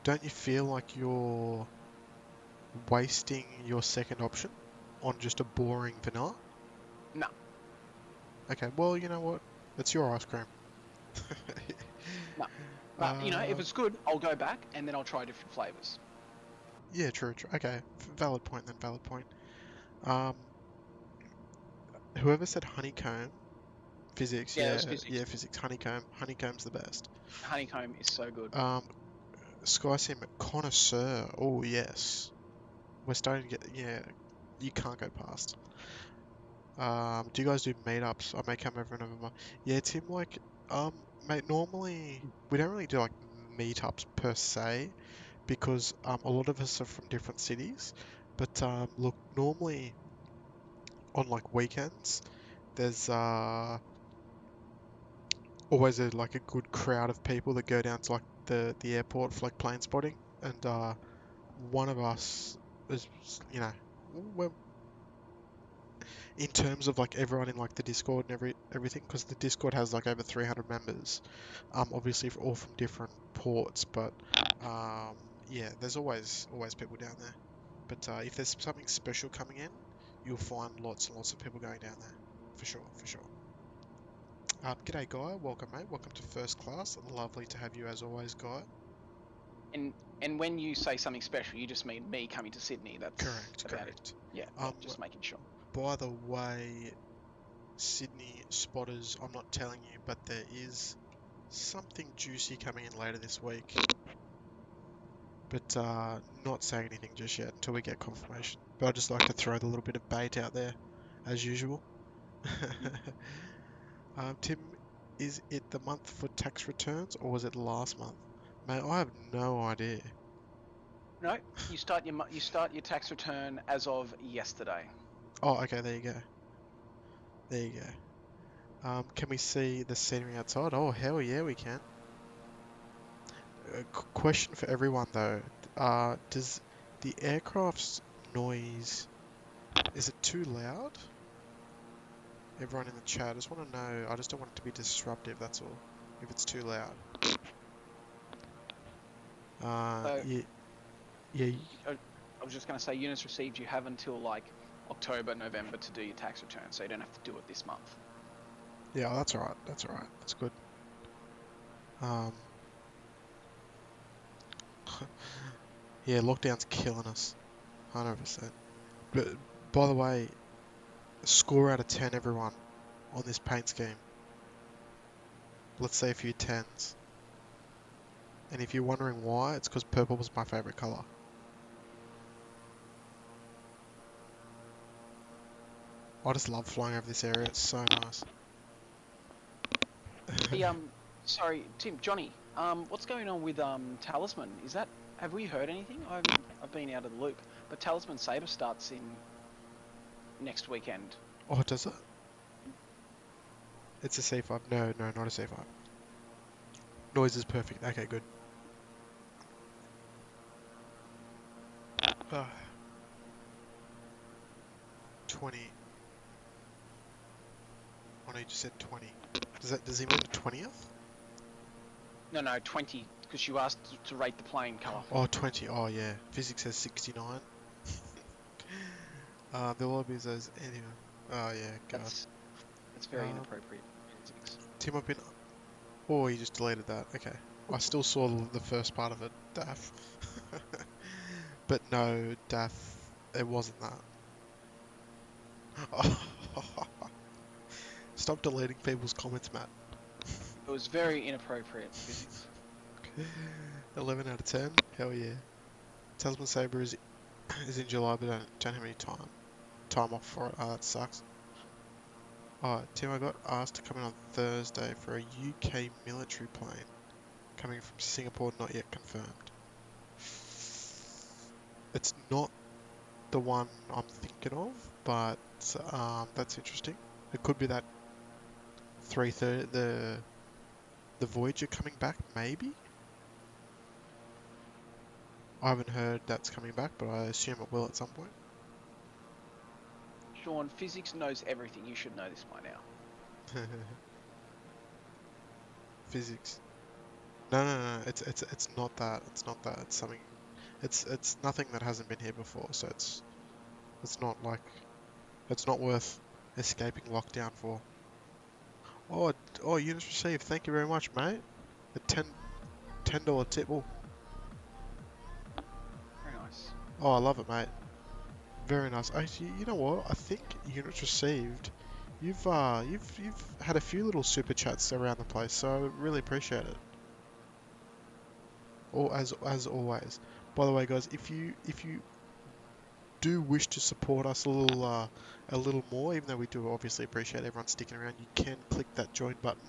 don't you feel like you're wasting your second option on just a boring vanilla? No. Okay, well, you know what? It's your ice cream. No. But, if it's good, I'll go back and then I'll try different flavors. Yeah, true. Okay, valid point then, valid point. Whoever said honeycomb, physics, Yeah, it was physics. yeah, physics, honeycomb's the best. Honeycomb is so good. SkySim connoisseur, oh yes. We're starting to get, yeah, you can't go past. Do you guys do meetups? I may come over and over. Yeah, Tim, mate, normally we don't really do like meetups per se because a lot of us are from different cities. But look, normally on like weekends, there's always like a good crowd of people that go down to like the airport for like plane spotting, and one of us is, we're in terms of like everyone in like the Discord and everything, because the Discord has like over 300 members, obviously all from different ports, but yeah, there's always people down there. But if there's something special coming in, you'll find lots and lots of people going down there, for sure. G'day, Guy. Welcome, mate. Welcome to First Class. Lovely to have you as always, Guy. And when you say something special, you just mean me coming to Sydney. That's correct. Yeah, just making sure. By the way, Sydney spotters, I'm not telling you, but there is something juicy coming in later this week. But not saying anything just yet until we get confirmation. But I'd just like to throw the little bit of bait out there, as usual. Tim, is it the month for tax returns, or was it last month? Mate, I have no idea. No, you start your tax return as of yesterday. Oh, okay, there you go. Can we see the scenery outside? Oh, hell yeah, we can. Question for everyone though. Does the aircraft's noise, is it too loud? Everyone in the chat, I just want to know, I just don't want it to be disruptive, that's all. If it's too loud. Yeah. I was just going to say, units received, you have until like October, November to do your tax return, so you don't have to do it this month. Yeah, that's alright. That's good. Yeah, lockdown's killing us. 100%. But, by the way, score out of 10, everyone, on this paint scheme. Let's say a few 10s. And if you're wondering why, it's because purple was my favourite colour. I just love flying over this area, it's so nice. Hey, sorry, Tim, Johnny, What's going on with Talisman? Have we heard anything? I've been out of the loop. But Talisman Saber starts in next weekend. Oh, does it? It's a C5. No, no, not a C5. Noise is perfect. Okay, good. 20. Oh no, you just said 20. Does he mean the 20th? No, 20, because you asked to rate the plane colour. Oh, 20. Oh yeah. Physics says 69. The lobby says anyway. Oh yeah, God. That's very inappropriate. Physics. Tim, I've been. Oh, he just deleted that. Okay. I still saw the first part of it, Daff. But no, Daff, it wasn't that. Stop deleting people's comments, Matt. It was very inappropriate. Physics. 11 out of 10. Hell yeah. Talisman Saber is in July, but don't have any time off for it. Oh, that sucks. Tim, I got asked to come in on Thursday for a UK military plane coming from Singapore, not yet confirmed. It's not the one I'm thinking of, but that's interesting. It could be that 330, the Voyager coming back, maybe? I haven't heard that's coming back, but I assume it will at some point. Sean, Physics knows everything. You should know this by now. Physics. No. It's not that. It's not that. It's something. It's nothing that hasn't been here before. So it's not like it's not worth escaping lockdown for. Oh, units received. Thank you very much, mate. A $10 tip. Oh, Very nice. I love it, mate. Very nice. You know what? I think units received. You've had a few little super chats around the place, so I really appreciate it. Or as always. By the way, guys, if you do wish to support us a little more, even though we do obviously appreciate everyone sticking around, you can click that join button.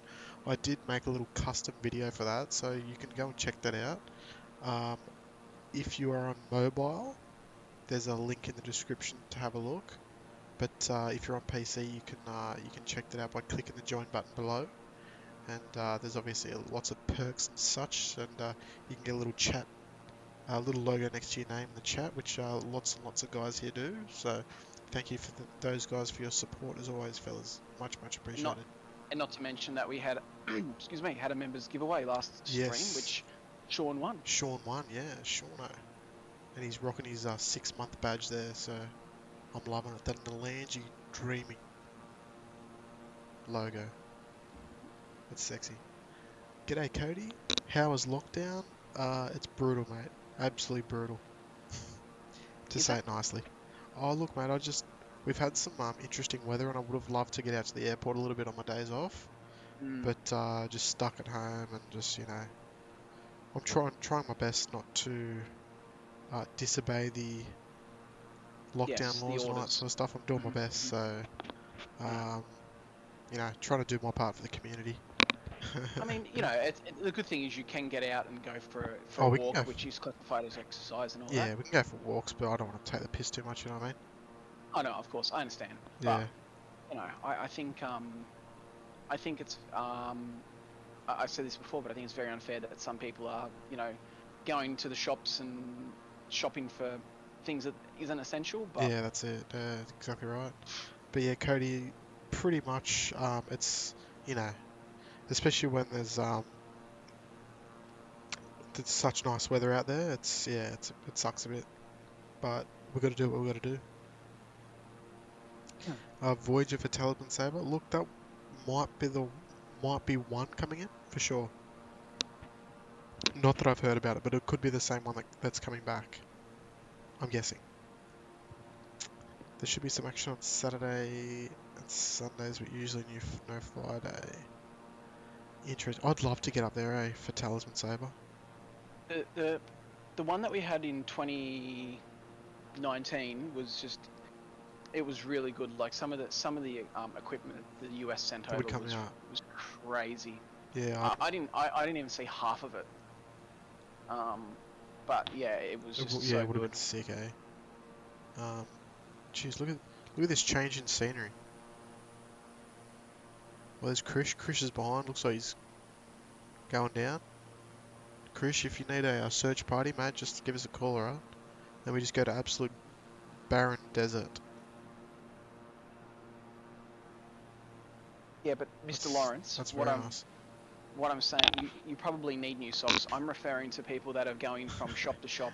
I did make a little custom video for that, so you can go and check that out. If you are on mobile, there's a link in the description to have a look. But if you're on PC, you can check that out by clicking the join button below. And there's obviously lots of perks and such, and you can get a little chat, a little logo next to your name in the chat, which lots and lots of guys here do. So thank you for those guys for your support as always, fellas. Much appreciated. And not to mention that we had, excuse me, had a members giveaway last stream, which Sean won. Sean won, yeah, Shauno. And he's rocking his 6-month badge there, so I'm loving it. That Melange Dreaming logo. That's sexy. G'day, Cody. How was lockdown? It's brutal, mate. Absolutely brutal. To say it nicely. Oh, look, mate, we've had some interesting weather, and I would have loved to get out to the airport a little bit on my days off. But just stuck at home, and just, I'm trying my best not to disobey the lockdown laws and all that sort of stuff. I'm doing my best, so trying to do my part for the community. I mean, the good thing is you can get out and go for a walk, which is classified as exercise and all that. Yeah, we can go for walks, but I don't want to take the piss too much, you know what I mean? Oh no, of course, I understand. Yeah. But, I think it's, I've said this before, but I think it's very unfair that some people are, going to the shops and shopping for things that isn't essential. But yeah, that's it. Exactly right. But yeah, Cody, pretty much, it's, especially when there's such nice weather out there. It sucks a bit, but we've got to do what we've got to do. Voyager for Talisman Saber. Look, that might be one coming in for sure. Not that I've heard about it, but it could be the same one that's coming back. I'm guessing. There should be some action on Saturday and Sundays, but usually no Friday. Interesting. I'd love to get up there, for Talisman Saber. The one that we had in 2019 was it was really good. Like some of the equipment the US sent over was crazy. Yeah, I didn't even see half of it. But yeah, it was just yeah, so it would have good. been sick, eh? Jeez, look at this change in scenery. Well, there's Krish. Krish is behind. Looks like he's going down. Krish, if you need a search party, mate, just give us a call, alright? Then we just go to absolute barren desert. Yeah, but Mr. Lawrence, That's very nice. what I'm saying, you probably need new socks. I'm referring to people that are going from shop to shop,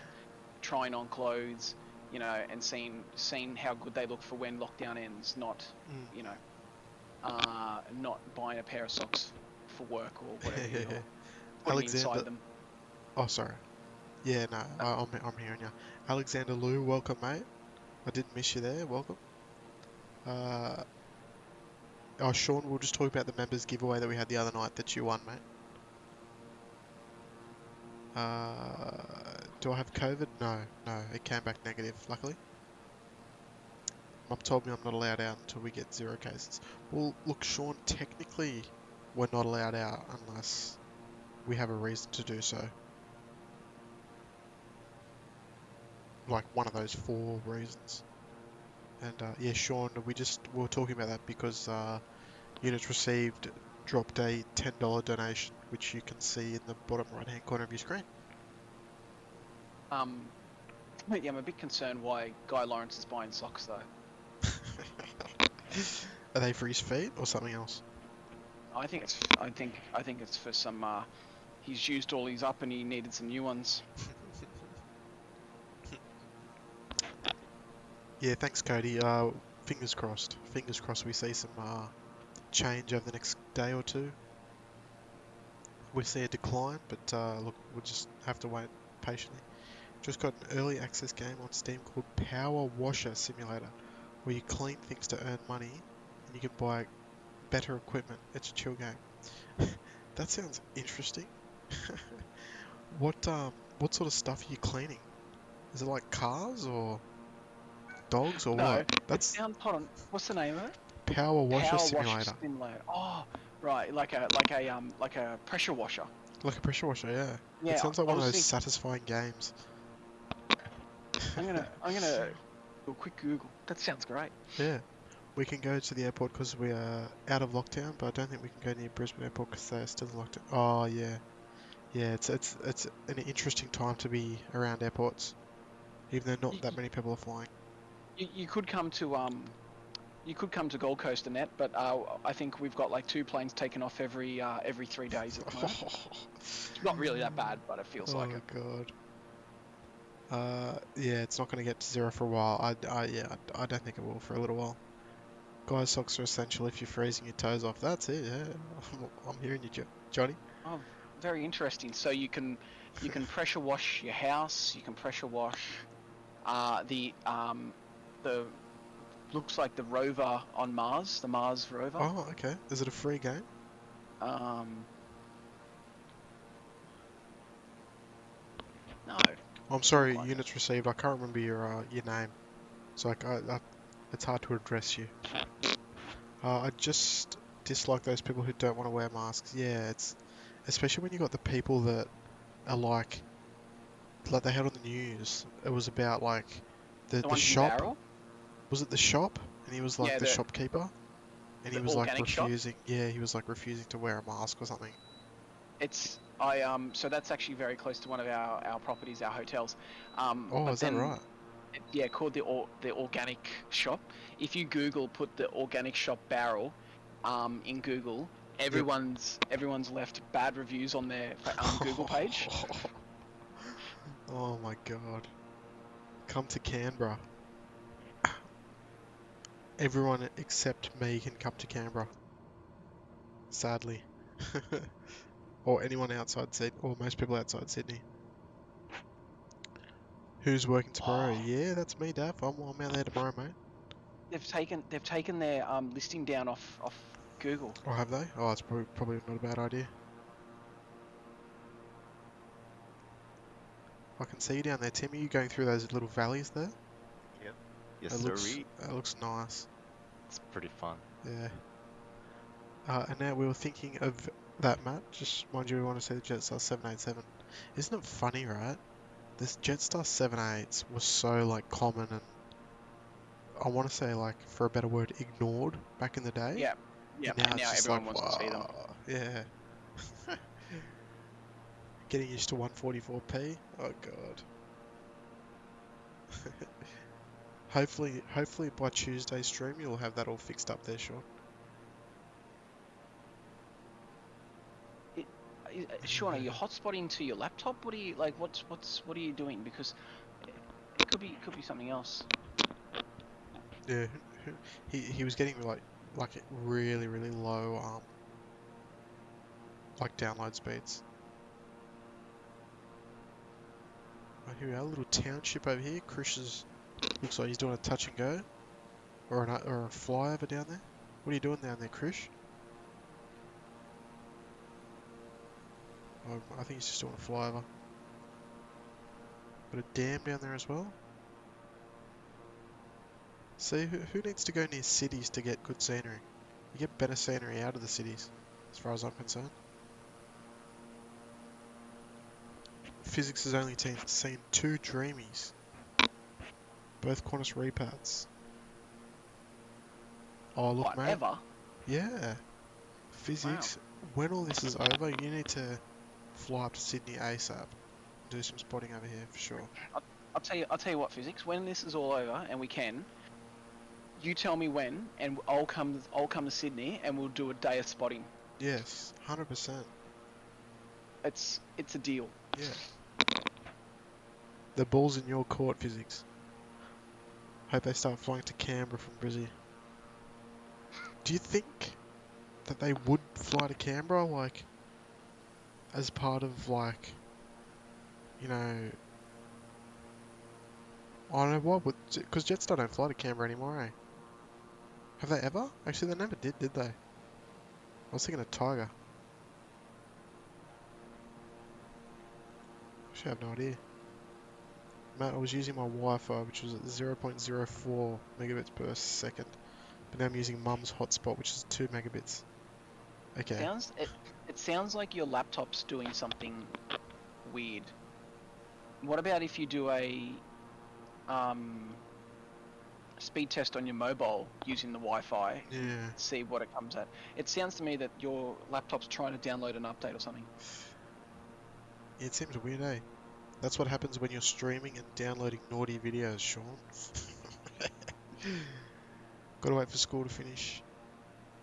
trying on clothes, you know, and seeing how good they look for when lockdown ends. Not, Mm. you know, not buying a pair of socks for work or whatever you're putting Alexander. inside them. Oh, sorry. Yeah, no, I'm hearing you. Alexander Lou, welcome, mate. I didn't miss you there. Welcome. Uh, oh, Sean, we'll just talk about the members giveaway that we had the other night that you won, mate. Do I have COVID? No, it came back negative, luckily. Mum told me I'm not allowed out until we get 0 cases. Well, look, Sean, technically we're not allowed out unless we have a reason to do so. Like one of those 4 reasons. And yeah, Sean, we were talking about that because units received dropped a $10 donation, which you can see in the bottom right hand corner of your screen. Yeah, I'm a bit concerned why Guy Lawrence is buying socks though. Are they for his feet or something else? I think it's for some. He's used all his up and he needed some new ones. Yeah, thanks, Cody. Fingers crossed. Fingers crossed we see some change over the next day or two. We see a decline, but look, we'll just have to wait patiently. Just got an early access game on Steam called Power Washer Simulator, where you clean things to earn money, and you can buy better equipment. It's a chill game. That sounds interesting. What sort of stuff are you cleaning? Is it like cars or dogs or No, what? it That's sounds. Hold on, what's the name of it? Power Washer Power washer Simulator. simulator. Oh, right, like a pressure washer. Like a pressure washer, yeah. It Yeah, sounds like I one of was those thinking. satisfying games. I'm gonna do a quick Google. That sounds great. Yeah. We can go to the airport because we are out of lockdown, but I don't think we can go near Brisbane Airport because they're still locked. Oh yeah, yeah. It's an interesting time to be around airports, even though You, not that many people are flying. you could come to Gold Coast and that, but I think we've got like 2 planes taken off every 3 days at the moment. It's not really that bad, but it feels like Oh it. God. Yeah, it's not going to get to 0 for a while. I don't think it will for a little while. Guys, socks are essential if you're freezing your toes off. That's it. Yeah, I'm hearing you, Johnny. Oh, very interesting. So you can pressure wash your house. You can pressure wash the looks like the rover on Mars, the Mars rover. Oh, okay. Is it a free game? Um, no, I'm doesn't look sorry, like it. units received. I can't remember your name, so it's hard to address you. I just dislike those people who don't want to wear masks. Yeah, it's especially when you got the people that are like they had on the news. It was about like The the ones in shop. barrel. Was it the shop? And he was like Yeah, the shopkeeper, and he the was like organic shop. refusing. Yeah, he was like refusing to wear a mask or something. It's so that's actually very close to one of our properties, our hotels. Oh, But is that then right? yeah, called the organic shop. If you Google, put the organic shop barrel, in Google, Yep. everyone's left bad reviews on their Google page. Oh my God. Come to Canberra. Everyone except me can come to Canberra. Sadly. Or anyone outside Sydney, or most people outside Sydney. Who's working tomorrow? Oh, Yeah, that's me, Daff. I'm out there tomorrow, mate. they've taken their listing down off Google. Oh, have they? Oh, it's probably not a bad idea. I can see you down there, Tim. Are you going through those little valleys there? Yep. Yes, It looks, sirree. it looks nice. It's pretty fun. Yeah. And now we were thinking of That, Matt, just mind you, we want to say the Jetstar 787. Isn't it funny, right? This Jetstar 78s was so like common and I want to say like for a better word ignored back in the day, Yeah, yeah, and now and it's now just everyone like wants to see them. wow, yeah. Getting used to 144p. Oh god. Hopefully by Tuesday's stream you'll have that all fixed up there, Sean. Sean, are you hotspotting to your laptop? What are you like? What are you doing? Because it could be something else. Yeah, he was getting like really low like download speeds. Right, here we are, a little township over here. Chris looks like he's doing a touch and go or a flyover down there. What are you doing down there, Chris? I think he's just doing a flyover. Got a dam down there as well. See, who needs to go near cities to get good scenery? You get better scenery out of the cities, as far as I'm concerned. Physics has only seen 2 Dreamies, both Qantas repads. Oh, look, mate. Whatever. Yeah. Wow. Physics, when all this is over, you need to fly up to Sydney ASAP. Do some spotting over here for sure. I'll tell you what, physics. When this is all over and we can, you tell me when, and I'll come to Sydney and we'll do a day of spotting. Yes, 100%. It's a deal. Yeah. The ball's in your court, Physics. Hope they start flying to Canberra from Brizzy. Do you think that they would fly to Canberra, like, as part of, like, you know, I don't know what would, because Jetstar don't fly to Canberra anymore, eh? Have they ever? Actually, they never did they? I was thinking of Tiger. Actually, I have no idea. Matt, I was using my Wi-Fi, which was at 0.04 megabits per second, but now I'm using Mum's hotspot, which is 2 megabits. Okay. It sounds like your laptop's doing something weird. What about if you do a speed test on your mobile using the Wi-Fi? Yeah. See what it comes at. It sounds to me that your laptop's trying to download an update or something. It seems weird, eh? That's what happens when you're streaming and downloading naughty videos, Sean. Gotta wait for school to finish.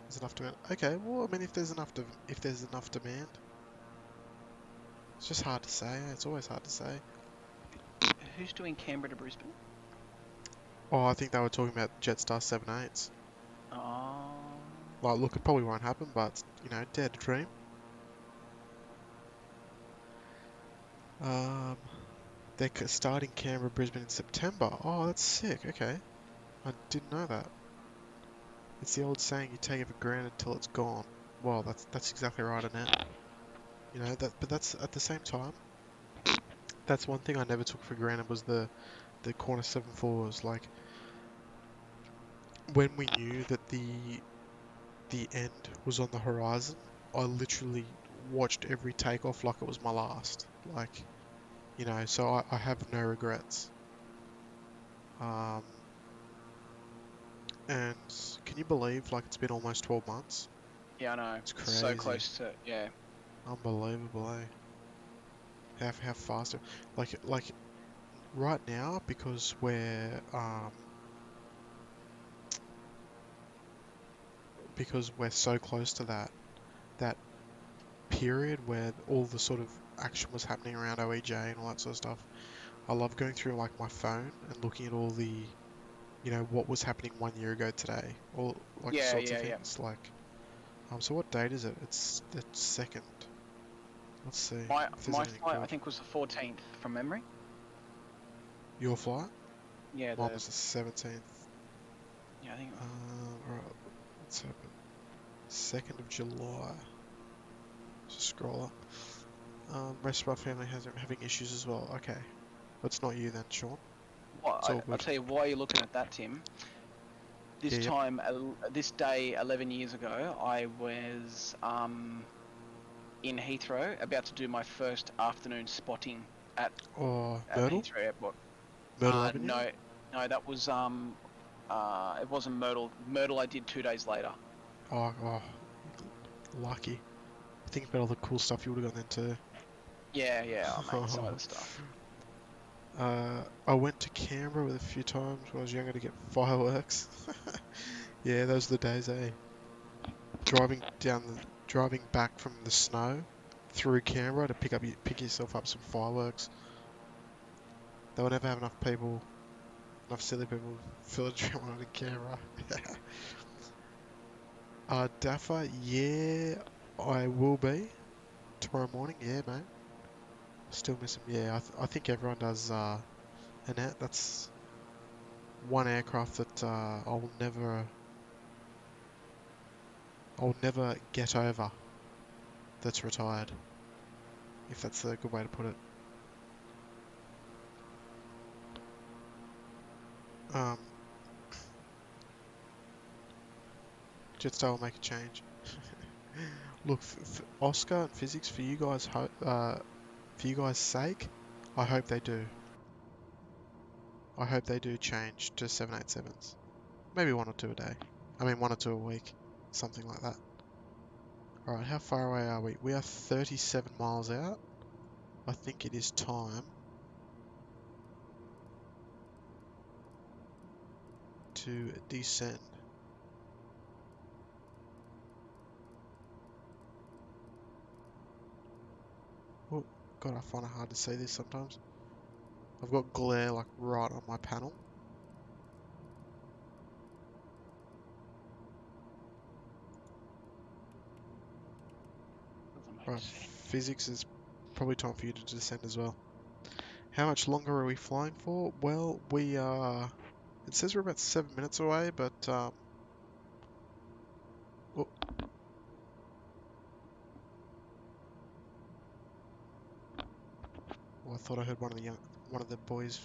There's enough demand. Okay, well, I mean, if there's enough demand, it's just hard to say. It's always hard to say. Who's doing Canberra to Brisbane? Oh, I think they were talking about Jetstar 78s. Oh. Like, look, it probably won't happen, but you know, dare to dream. They're starting Canberra, Brisbane in September. Oh, that's sick. Okay, I didn't know that. It's the old saying, you take it for granted till it's gone. Well, that's exactly right, Annette. You know that, but that's at the same time. That's one thing I never took for granted was the Qantas 74s. Like when we knew that the end was on the horizon, I literally watched every takeoff like it was my last. Like, you know, so I have no regrets. And can you believe like it's been almost 12 months? Yeah, I know. It's crazy. So close to, yeah. Unbelievable, eh? How fast like right now because we're so close to that period where all the sort of action was happening around OEJ and all that sort of stuff. I love going through like my phone and looking at all the, you know, what was happening 1 year ago today, all like Yeah, sorts of yeah, yeah. things. Like, so what date is it? It's the 2nd. Let's see if there's My anything flight, I good. think, was the 14th from memory. Your flight? Yeah, Mine was the 17th. yeah, I think. Alright, let's open. 2nd of July. Just scroll up. Rest of our family has having issues as well. Okay. It's not you then, Sean. Well, It's all I'll good. tell you why you're looking at that, Tim. Yeah, yep. This day, 11 years ago, I was in Heathrow, about to do my first afternoon spotting at Or the Myrtle? Heathrow airport. Myrtle Avenue? No, that was it wasn't Myrtle. Myrtle I did 2 days later. Oh, lucky. Think about all the cool stuff you would have gone then Yeah, oh, mate, some of too. the stuff. I went to Canberra with a few times when I was younger to get fireworks. Yeah, those are the days, eh? Driving back from the snow through Canberra to pick yourself up some fireworks. They will never have enough silly people fill a tram on in Canberra. Daffa, yeah, I will be tomorrow morning. Yeah, mate. Still miss him. Yeah, I think everyone does. Annette, that's one aircraft that I'll never get over. That's retired, if that's a good way to put it. Um, Jetstar will make a change. Look, Oscar and physics for you guys. For you guys' sake, I hope they do. I hope they do change to 787s. Maybe one or two a day. I mean, one or two a week, something like that. All right, how far away are we? We are 37 miles out. I think it is time to descend. Oh, God, I find it hard to say this sometimes. I've got glare like right on my panel. Right, physics is probably time for you to descend as well. How much longer are we flying for? Well, we are... It says we're about 7 minutes away, but... Oh, I thought I heard one of the boys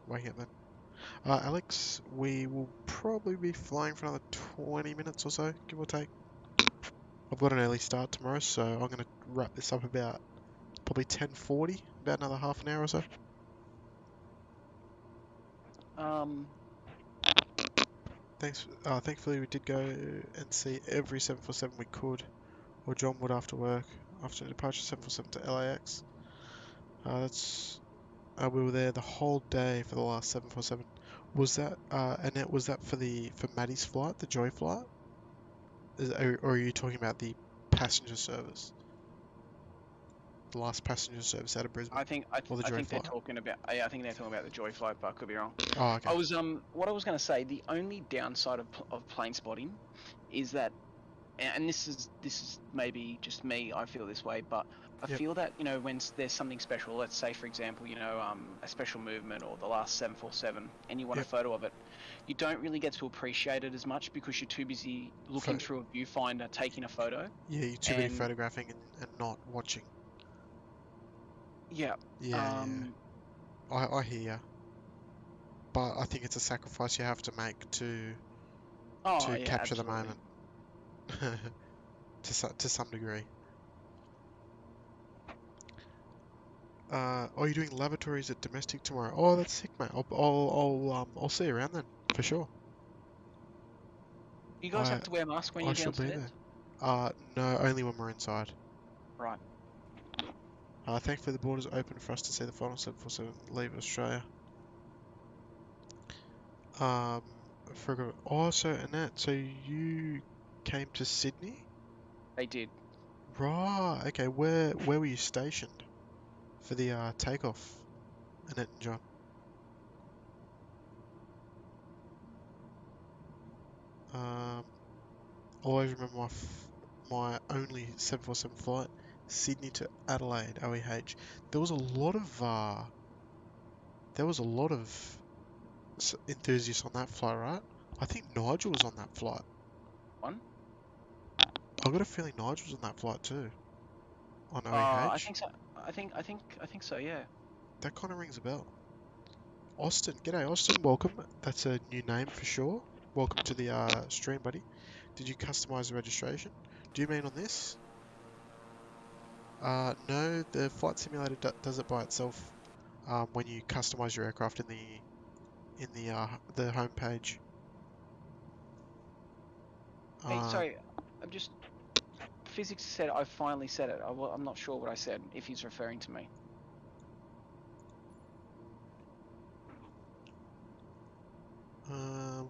waking up then. Alex, we will probably be flying for another 20 minutes or so, give or take. I've got an early start tomorrow, so I'm going to wrap this up about probably 10:40, about another half an hour or so. Thankfully we did go and see every 747 we could, or John would after work, after departure 747 to LAX. We were there the whole day for the last 747. Was that Annette? Was that for Maddie's flight, the Joy flight? Or are you talking about the passenger service, the last passenger service out of Brisbane, or the I Joy think they're flight? talking about. I think they're talking about the Joy flight, but I could be wrong. Oh, okay. What I was going to say. The only downside of plane spotting is that, and this is maybe just me. I feel this way, but I Yep. feel that when there's something special, let's say for example, a special movement or the last 747, and you want a Yep. photo of it, you don't really get to appreciate it as much because you're too busy looking through a viewfinder, taking a photo. Yeah, you're too busy And photographing and not watching. yeah, Yeah. I hear ya. But I think it's a sacrifice you have to make oh to yeah, capture the absolutely. moment to some degree. Are you doing lavatories at domestic tomorrow? Oh, that's sick, mate. I'll see you around then for sure. You guys I have to wear masks when I you're shall be downstairs, there. No, only when we're inside. right? Thankfully the borders open for us to see the final 747 leave Australia. Forgot. Oh, so Annette, so you came to Sydney? They did. Right. Okay. Where were you stationed for the takeoff, Annette and John? Um, I always remember my only 747 flight, Sydney to Adelaide, OEH. There was a lot of enthusiasts on that flight, right? I think Nigel was on that flight. One. I got a feeling Nigel was on that flight too, on I OEH. think so. I think so. Yeah. That kind of rings a bell. Austin, g'day Austin, welcome. That's a new name for sure. Welcome to the stream, buddy. Did you customize the registration? Do you mean on this? No, the flight simulator does it by itself. When you customize your aircraft in the home page. Hey, sorry, I'm just. Physics said I finally said it. I'm not sure what I said, if he's referring to me. Um,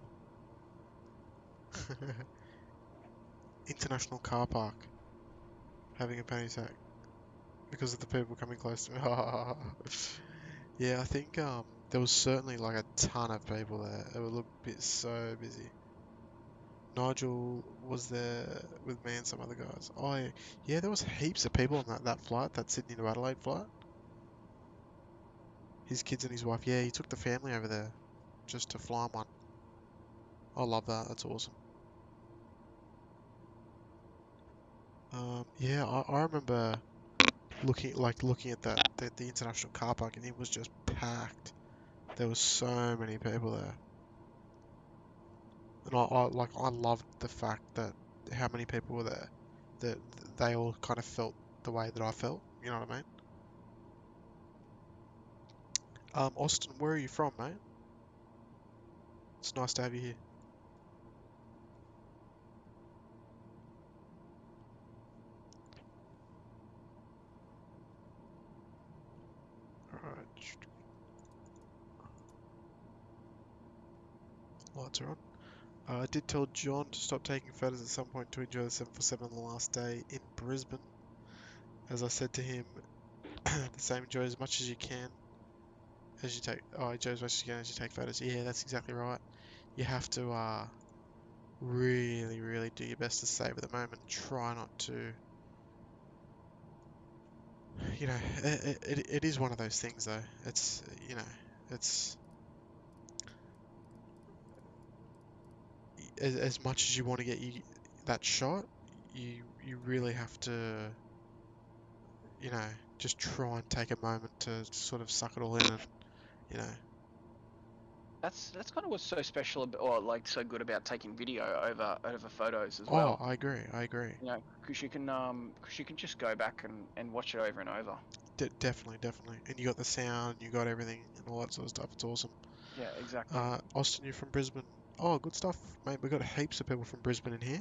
International car park having a panic attack because of the people coming close to me. Yeah, I think there was certainly like a ton of people there. It would look so busy. Nigel was there with me and some other guys. Oh yeah, there was heaps of people on that flight, that Sydney to Adelaide flight. His kids and his wife. Yeah, he took the family over there just to fly one. I love that. That's awesome. Yeah, I remember looking at the international car park, and it was just packed. There was so many people there, and I loved the fact that how many people were there. That they all kind of felt the way that I felt. You know what I mean? Austin, where are you from, mate? It's nice to have you here. Alright, lights are on. I did tell John to stop taking photos at some point to enjoy the 747 on the last day in Brisbane. As I said to him, the same, enjoy as much as you can as you take. Oh, enjoy as much as you can as you take photos. Yeah, that's exactly right. You have to really, really do your best to savor the moment. Try not to. You know, it is one of those things though. It's it's as much as you want to get that shot, you really have to, you know, just try and take a moment to sort of suck it all in and, you know. That's kind of what's so special or like so good about taking video over photos as Oh, well. I agree, I agree. You know, because you can just go back and watch it over and over. Definitely, definitely. And you got the sound, you got everything, and all that sort of stuff. It's awesome. Yeah, exactly. Austin, you're from Brisbane. Oh, good stuff, mate. We've got heaps of people from Brisbane in here.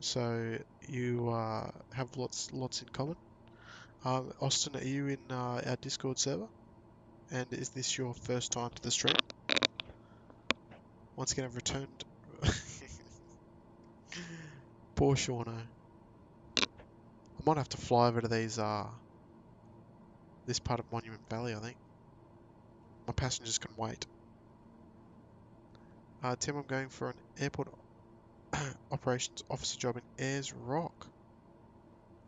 So you have lots in common. Austin, are you in our Discord server? And is this your first time to the stream? Once again, I've returned. Poor Shauno. I might have to fly over to this part of Monument Valley, I think. My passengers can wait. Tim, I'm going for an airport operations officer job in Ayers Rock.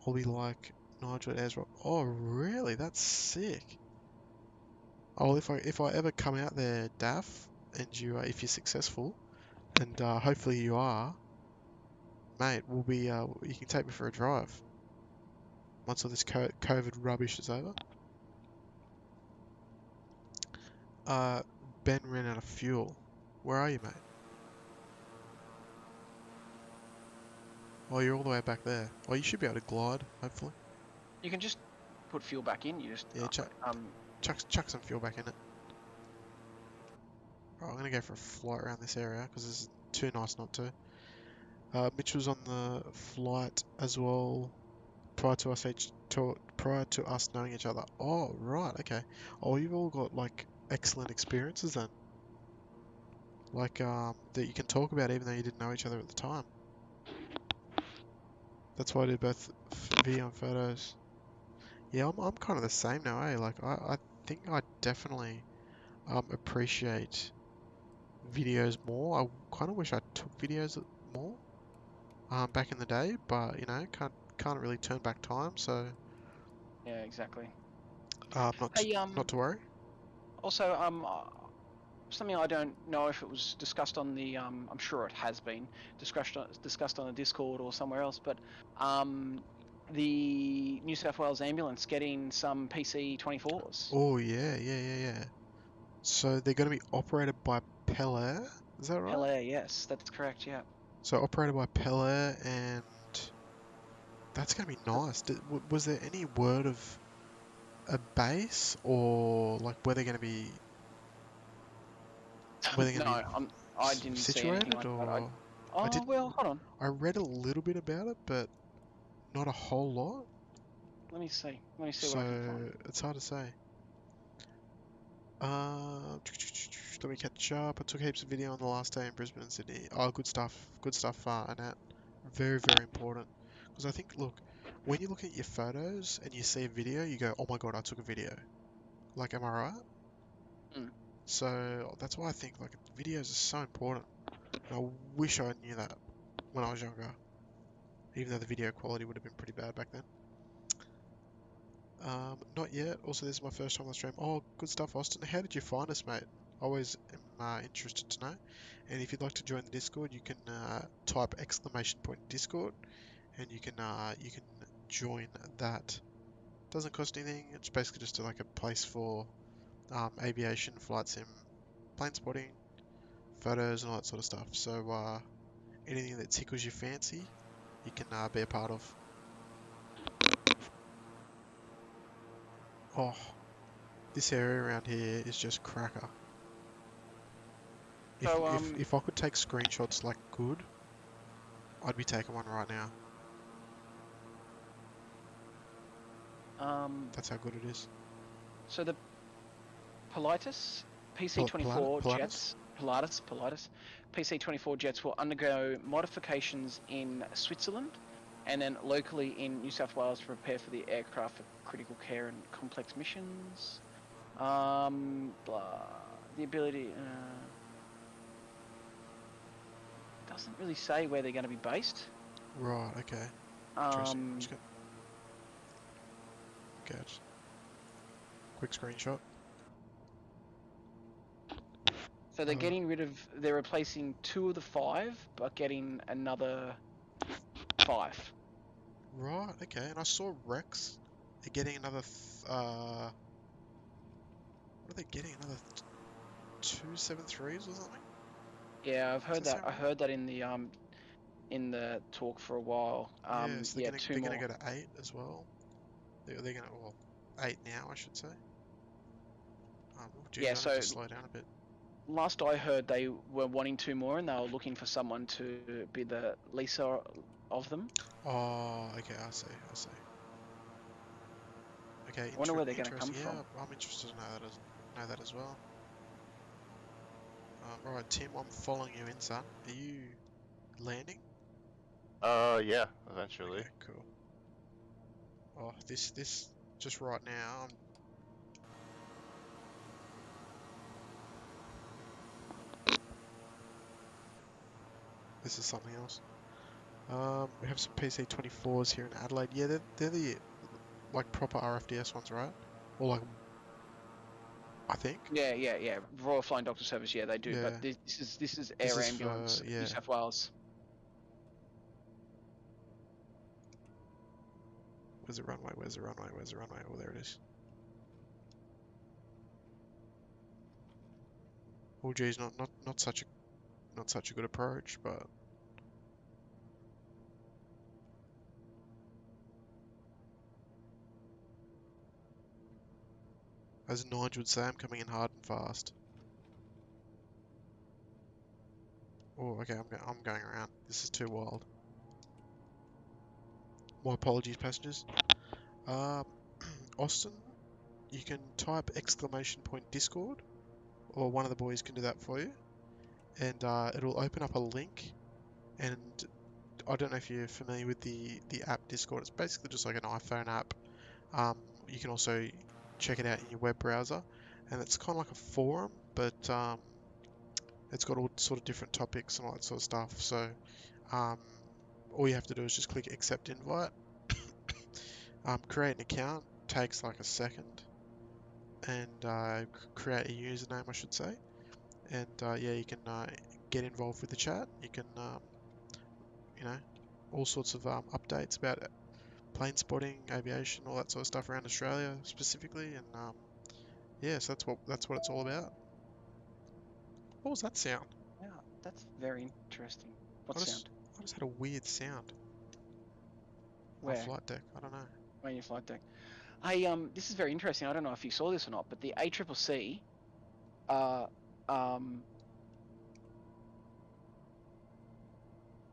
I'll be like Nigel at Ayers Rock. Oh, really? That's sick. Oh, well, if I ever come out there, Daff, and if you're successful, and hopefully you are, mate, we'll be you can take me for a drive once all this COVID rubbish is over. Uh, Ben ran out of fuel. Where are you, mate? Oh, you're all the way back there. Oh, you should be able to glide, hopefully. You can just put fuel back in. You just Yeah, chuck some fuel back in it. Right, I'm gonna go for a flight around this area because it's too nice not to. Mitch was on the flight as well prior to us knowing each other. Oh, right, okay. Oh, you've all got like excellent experiences then. Like that you can talk about even though you didn't know each other at the time. That's why I did both video and photos. Yeah, I'm kind of the same now, eh? Like I think I definitely appreciate videos more. I kind of wish I took videos more back in the day, but you know, can't really turn back time, so yeah, exactly. not Hey, not to worry. also, something I don't know if it was discussed on the, I'm sure it has been discussed on the Discord or somewhere else, but the New South Wales ambulance getting some PC-24s. Oh yeah. So they're going to be operated by Pell Air, is that right? Hell yeah, yes, that's correct, yeah. So operated by Pele, and that's going to be nice. Was there any word of a base, or like where they're No, going to be I didn't see anything situated, like that. or I Oh did well, hold on. I read a little bit about it, but not a whole lot. Let me see. Let me see what I can So find. it's hard to say. Let me catch up. I took heaps of video on the last day in Brisbane and Sydney. Oh, good stuff. Good stuff, Annette. Very, very important. Because I think, look, when you look at your photos and you see a video, you go, oh my god, I took a video. Like, am I right? Mm. So that's why I think, like, videos are so important. And I wish I knew that when I was younger. Even though the video quality would have been pretty bad back then. Not yet. Also, this is my first time on the stream. Oh, good stuff, Austin. How did you find us, mate? Always am interested to know. And if you'd like to join the Discord, you can type !Discord, and you can join that. Doesn't cost anything. It's basically just like a place for aviation, flight sim, plane spotting, photos, and all that sort of stuff. So anything that tickles your fancy, you can be a part of. Oh, this area around here is just cracker. So If I could take screenshots like good, I'd be taking one right now. That's how good it is. so the Pilatus PC-24 Pilatus? jets, Pilatus, PC-24 jets will undergo modifications in Switzerland, and then locally in New South Wales to prepare for the aircraft for critical care and complex missions. Blah. The ability doesn't really say where they're going to be based. Right, okay. Interesting. Um, Okay, just quick screenshot. so they're replacing 2 of the 5, but getting another 5. Right, okay. And I saw Rex. They're getting another, what are they getting? Another 273s or something? Yeah, I've Does heard that that. sound I right? heard that in the talk for a while. Yeah, so Yeah, 2 they're gonna more. go to 8 as well. They're gonna, well, 8 now, I should say. Oh, geez, Yeah, I need so to slow down a bit. last I heard, they were wanting 2 more, and they were looking for someone to be the leaser of them. Oh, okay, I see, I see. Okay, I wonder where they're going to come interesting. from. Yeah, I'm interested to know that as well. Alright, Tim, I'm following you in, son. Are you landing? Yeah, eventually. Okay, cool. Oh, this, just right now, this is something else. We have some PC-24s here in Adelaide. Yeah, they're the, like, proper RFDS ones, right? Or, like, I think? Yeah. Royal Flying Doctor Service, yeah, they do. But Yeah, this is this Air is for, Ambulance, New yeah. South Wales. Where's the runway? Where's the runway? Where's the runway? Oh, there it is. Oh, geez, not such a good approach, but as Nigel would say, I'm coming in hard and fast. Oh, okay, I'm going around. This is too wild. My apologies, passengers. Um, Austin, you can type !Discord, or one of the boys can do that for you, and it'll open up a link. And I don't know if you're familiar with the app Discord. It's basically just like an iPhone app. You can also check it out in your web browser, and it's kind of like a forum, but it's got all sort of different topics and all that sort of stuff. So um, all you have to do is just click accept invite. Create an account takes like a second, and create a username, I should say. And yeah, you can get involved with the chat. You can, you know, all sorts of updates about plane spotting, aviation, all that sort of stuff around Australia specifically. And yeah, so that's what it's all about. What was that sound? Yeah, that's very interesting. What I just sound? I just had a weird sound. My Where? flight deck. I don't know. On your flight deck. Hey, this is very interesting. I don't know if you saw this or not, but the ACCC are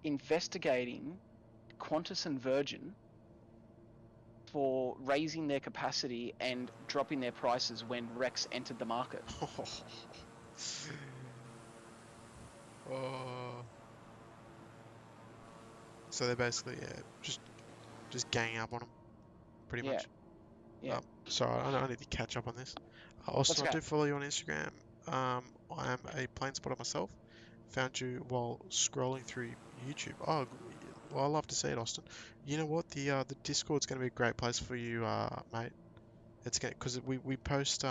investigating Qantas and Virgin for raising their capacity and dropping their prices when Rex entered the market. Oh. So they're basically just ganging up on them, pretty Yeah, much. yeah. Sorry, I need to catch up on this. Let's Austin, I go. do follow you on Instagram. I am a plane spotter myself. Found you while scrolling through YouTube. Oh, well, I love to see it, Austin. You know what? The Discord's going to be a great place for you, mate. It's going because we post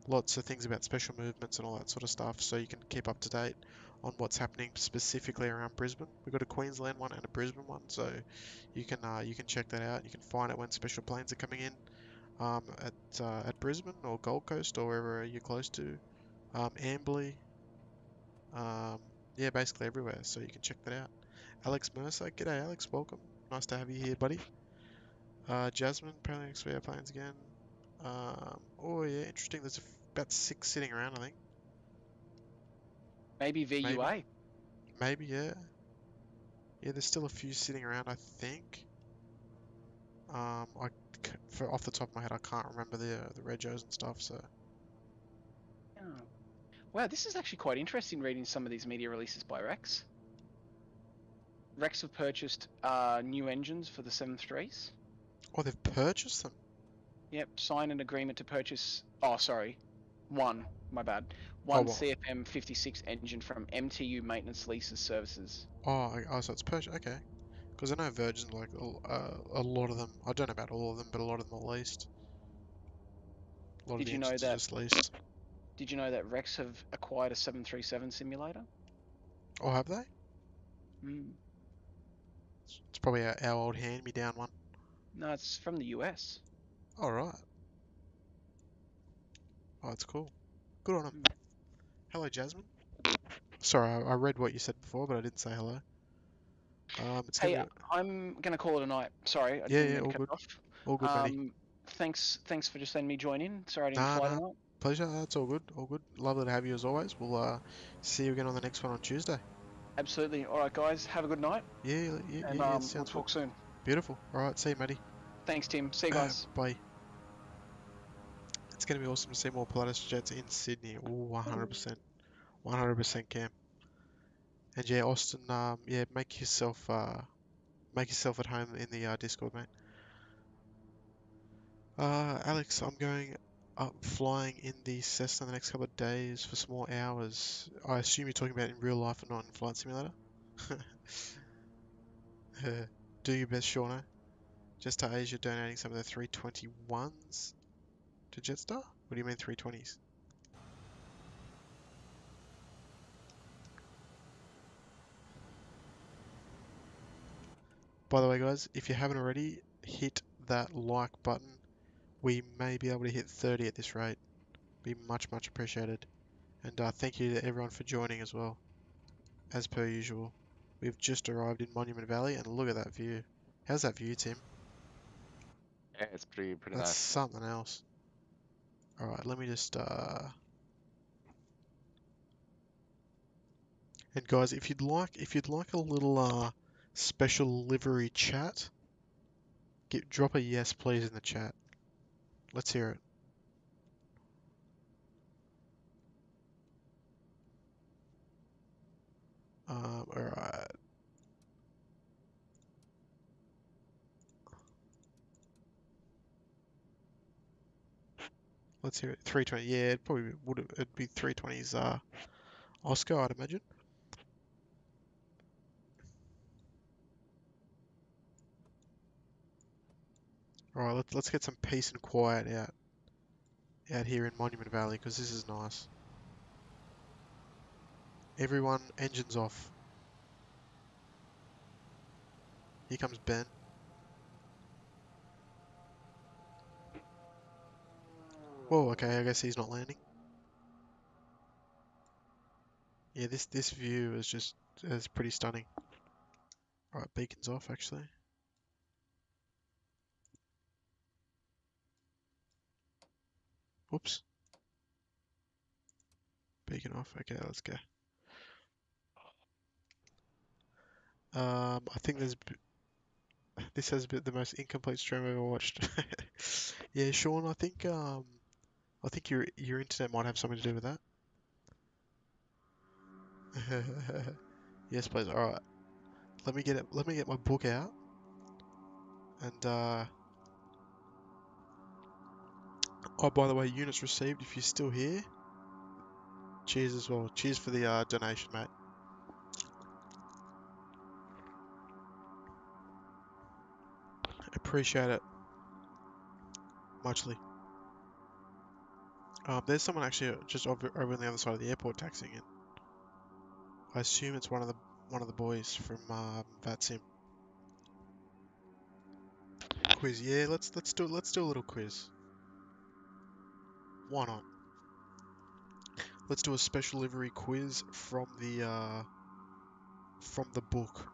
lots of things about special movements and all that sort of stuff, so you can keep up to date on what's happening specifically around Brisbane. We've got a Queensland one and a Brisbane one, so you can check that out. You can find out when special planes are coming in at Brisbane or Gold Coast or wherever you're close to. Amberley, yeah, basically everywhere. So you can check that out. Alex Mercer, g'day Alex, welcome. Nice to have you here, buddy. Jasmine, apparently next week planes again. Oh yeah, interesting. There's about 6 sitting around, I think. Maybe Maybe, VUA. maybe, yeah. Yeah, there's still a few sitting around, I think. I for off the top of my head, I can't remember the regos and stuff. So Oh. Wow, this is actually quite interesting reading some of these media releases by Rex. Rex have purchased new engines for the 737s. oh, they've purchased them. Yep, signed an agreement to purchase. Oh, sorry, one. My bad. Oh One well. CFM 56 engine from MTU Maintenance Leases Services. Oh, so it's purchased. Okay. Because I know Virgin, like a lot of them. I don't know about all of them, but a lot of them are leased. A lot of Did the you know engines are that? just leased. Did you know that Rex have acquired a 737 simulator? Oh, have they? Mm. It's probably our old hand-me-down one. No, it's from the US. All right. Oh, it's cool. Good on them. Mm. Hello, Jasmine. Sorry, I read what you said before, but I didn't say hello. It's gonna Hey, be. I'm gonna call it a night. Sorry, I Yeah, didn't yeah, mean to all cut good. it off. All good, matey. Thanks for just letting me join in. Sorry I didn't Nah, fly nah. tonight. Pleasure. That's all good. All good. Lovely to have you as always. We'll see you again on the next one on Tuesday. Absolutely. All right, guys, have a good night, Yeah, yeah, and yeah, yeah. we'll Sounds good. talk soon. Beautiful. All right. See you, matey. Thanks, Tim. See you guys. Bye. It's gonna be awesome to see more Pilatus jets in Sydney. Ooh, 100%. 100% Cam. And yeah, Austin, yeah, make yourself at home in the Discord, mate. Alex, I'm going up flying in the Cessna the next couple of days for some more hours. I assume you're talking about in real life and not in Flight Simulator. Do your best, Shauna. Just to Asia donating some of the 321s to Jetstar? What do you mean 320s? By the way, guys, if you haven't already, hit that like button. We may be able to hit 30 at this rate. Be much, much appreciated. And thank you to everyone for joining as well, as per usual. We've just arrived in Monument Valley, and look at that view. How's that view, Tim? Yeah, it's pretty That's nice. something else. Alright, let me just and guys, if you'd like a little special livery chat, drop a yes please in the chat. Let's hear it. Alright. Let's hear it. 320. Yeah, it probably would have, it'd be 320's Oscar, I'd imagine. Alright, let's get some peace and quiet out here in Monument Valley because this is nice. Everyone, engines off. Here comes Ben. Whoa, okay, I guess he's not landing. Yeah, this view is pretty stunning. Alright, beacon's off actually. Whoops. Beacon off. Okay, let's go. I think this has been the most incomplete stream I've ever watched. Yeah, Sean, I think your internet might have something to do with that. Yes, please. All right. Let me get it. Let me get my book out. And oh, by the way, units received. If you're still here, cheers as well. Cheers for the donation, mate. Appreciate it muchly. There's someone actually just over on the other side of the airport taxiing in. I assume it's one of the boys from VATSIM. Quiz, yeah. Let's do a little quiz. Why not? Let's do a special livery quiz from the book.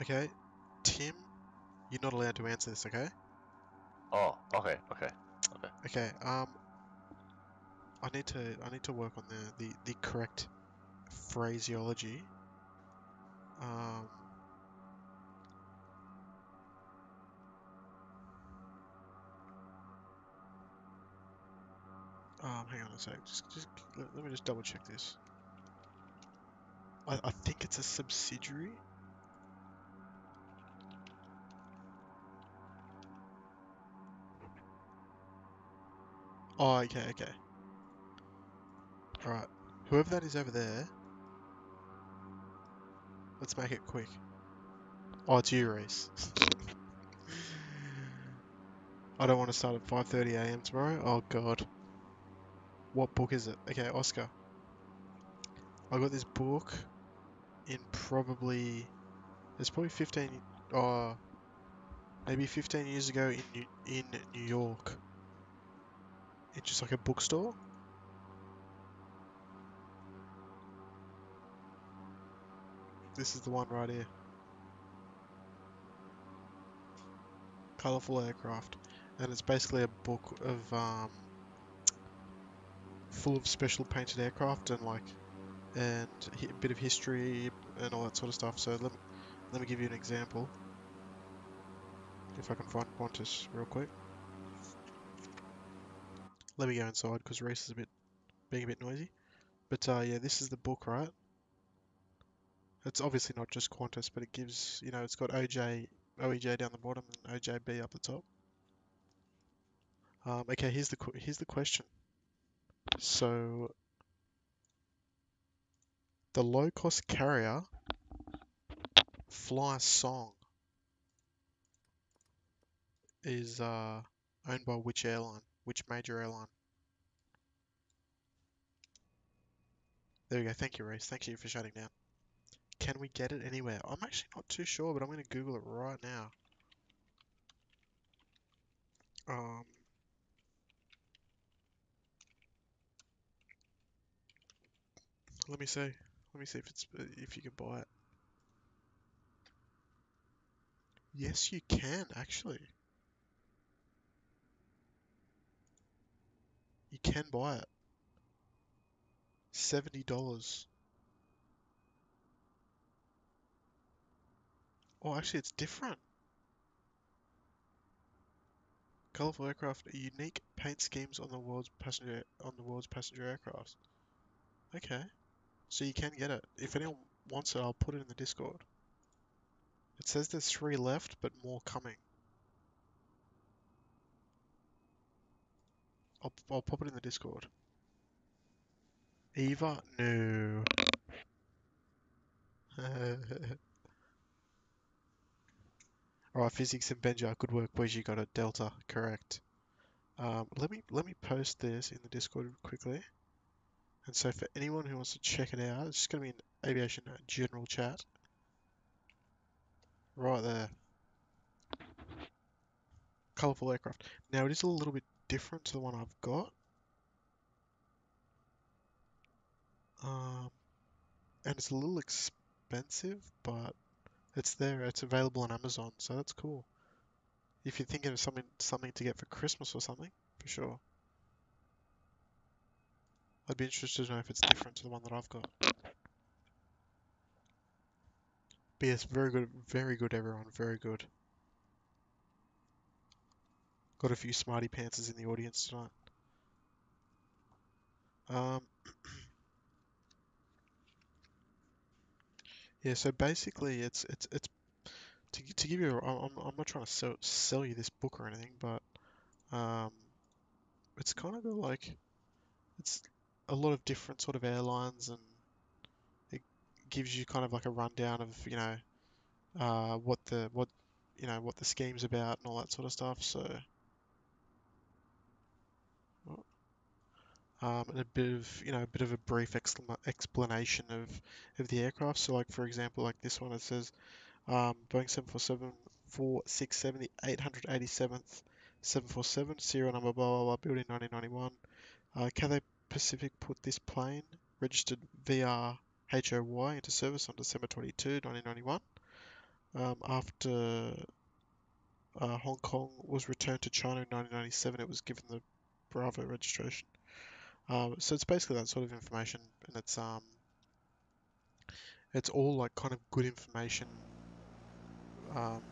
Okay, Tim, you're not allowed to answer this. Okay. Oh, okay. Okay. I need to work on the correct phraseology. Um. Hang on a sec. Just let me just double check this. I think it's a subsidiary. Oh, okay. All right. Whoever that is over there, let's make it quick. Oh, it's you, Reese. I don't want to start at 5:30 a.m. tomorrow. Oh God. What book is it? Okay, Oscar. I got this book in it's probably 15, maybe 15 years ago in New York. It's just like a bookstore. This is the one right here. Colorful Aircraft. And it's basically a book of, full of special painted aircraft and a bit of history and all that sort of stuff. So let me give you an example. If I can find Qantas real quick. Let me go inside because Reese is being a bit noisy. But yeah, this is the book, right? It's obviously not just Qantas, but it gives, it's got OEJ down the bottom and OJB up the top. Okay, here's the question. So the low-cost carrier Fly Song is owned by which airline? Which major airline? There we go. Thank you, Reese. Thank you for shutting down. Can we get it anywhere? I'm actually not too sure, but I'm going to Google it right now. Um, let me see. Let me see if you can buy it. Yes, you can actually. You can buy it. $70. Oh, actually, it's different. Colorful aircraft are unique paint schemes on the world's passenger aircraft. Okay, so you can get it. If anyone wants it, I'll put it in the Discord. It says there's 3 left, but more coming. I'll pop it in the Discord. Eva? No. Alright, physics and Benja, good work, boys. You got it. Delta, correct. Let me post this in the Discord quickly. And so for anyone who wants to check it out, it's just gonna be an aviation general chat. Right there. Colorful aircraft. Now it is a little bit different to the one I've got. Um, and it's a little expensive, but it's there. It's available on Amazon, so that's cool. If you're thinking of something to get for Christmas or something, for sure. I'd be interested to know if it's different to the one that I've got. But yes, very good, everyone, very good. Got a few smarty pantsers in the audience tonight. Um, yeah, so basically, it's to give you. I'm not trying to sell you this book or anything, but um, it's kind of got like it's a lot of different sort of airlines, and it gives you kind of like a rundown of what what the scheme's about and all that sort of stuff. So and a bit of a bit of a brief explanation of the aircraft. So like for example, like this one, it says Boeing 747 4670 887th 747 serial number blah blah blah built in 1991. Cathay Pacific put this plane registered VRHOY into service on December 22, 1991. After Hong Kong was returned to China in 1997, it was given the Bravo registration. So it's basically that sort of information, and it's all like kind of good information.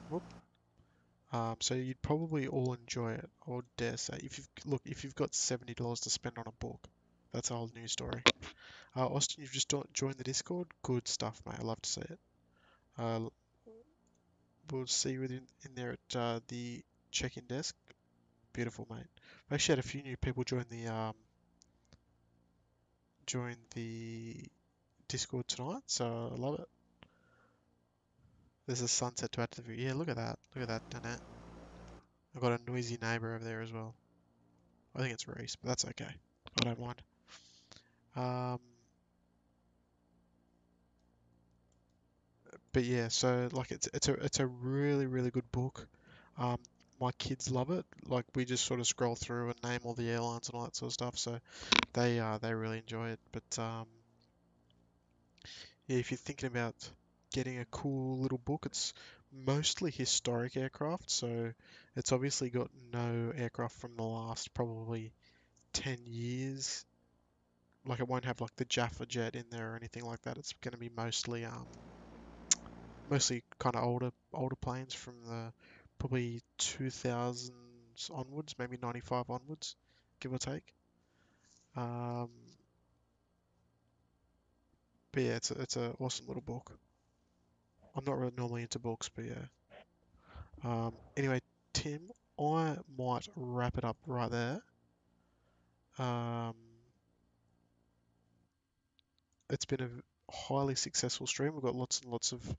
Whoop. So you'd probably all enjoy it, I would dare say. If you've got $70 to spend on a book, that's a whole new story. Austin, you've just joined the Discord. Good stuff, mate. I love to see it. Uh, we'll see you in there at the check-in desk. Beautiful, mate. We actually had a few new people join the Discord tonight, so I love it. There's a sunset to add to the view. Yeah, look at that. Look at that, Danette. I've got a noisy neighbour over there as well. I think it's Reese, but that's okay. I don't mind. Um, but yeah, so like it's a really good book. Um, my kids love it. Like we just sort of scroll through and name all the airlines and all that sort of stuff. So they really enjoy it. But yeah, if you're thinking about getting a cool little book, it's mostly historic aircraft. So it's obviously got no aircraft from the last probably 10 years. Like it won't have like the Jaffa jet in there or anything like that. It's going to be mostly kind of older planes from the probably 2000s onwards, maybe 95 onwards, give or take. Um, but yeah, it's a awesome little book. I'm not really normally into books, but yeah. Anyway, Tim, I might wrap it up right there. Um, it's been a highly successful stream. We've got lots and lots of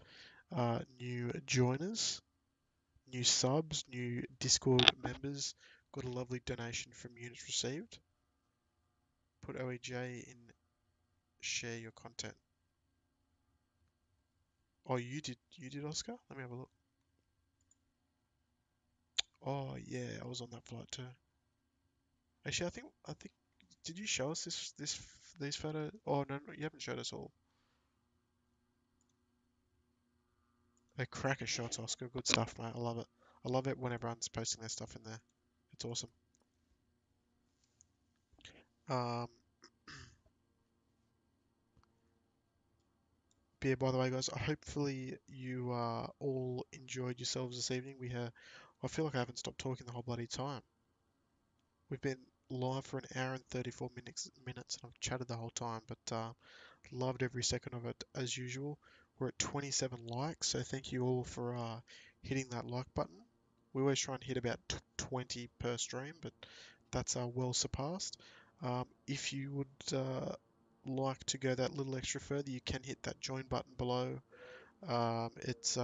new joiners, new subs, new Discord members. Got a lovely donation from units received. Put OEJ in share your content. Oh, you did, Oscar? Let me have a look. Oh yeah, I was on that flight too. Actually, I think did you show us these photos? Oh no, no, you haven't showed us all. They cracker shots, Oscar. Good stuff, mate. I love it. I love it when everyone's posting their stuff in there. It's awesome. Um, but yeah, by the way, guys, hopefully you all enjoyed yourselves this evening. I feel like I haven't stopped talking the whole bloody time. We've been live for an hour and 34 minutes, and I've chatted the whole time, but loved every second of it as usual. We're at 27 likes, so thank you all for hitting that like button. We always try and hit about 20 per stream, but that's well surpassed. If you would like to go that little extra further, you can hit that join button below. It's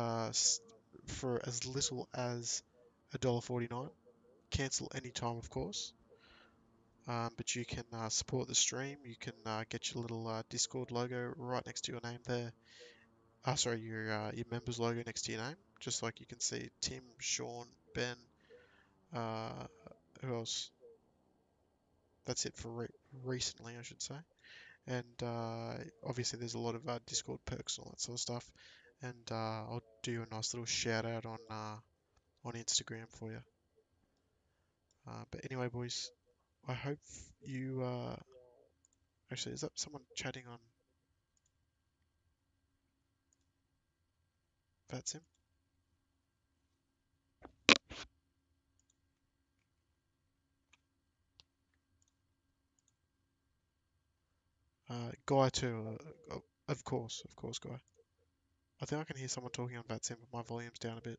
for as little as $1.49. Cancel any time, of course. But you can support the stream. You can get your little Discord logo right next to your name there. Sorry, your members logo next to your name, just like you can see Tim, Sean, Ben. Who else? That's it for recently, I should say. And obviously there's a lot of Discord perks and all that sort of stuff. And I'll do you a nice little shout out on Instagram for you. But anyway, boys, I hope you. Actually, is that someone chatting on VatSim? Guy too. Of course, Guy. I think I can hear someone talking on VatSim, but my volume's down a bit.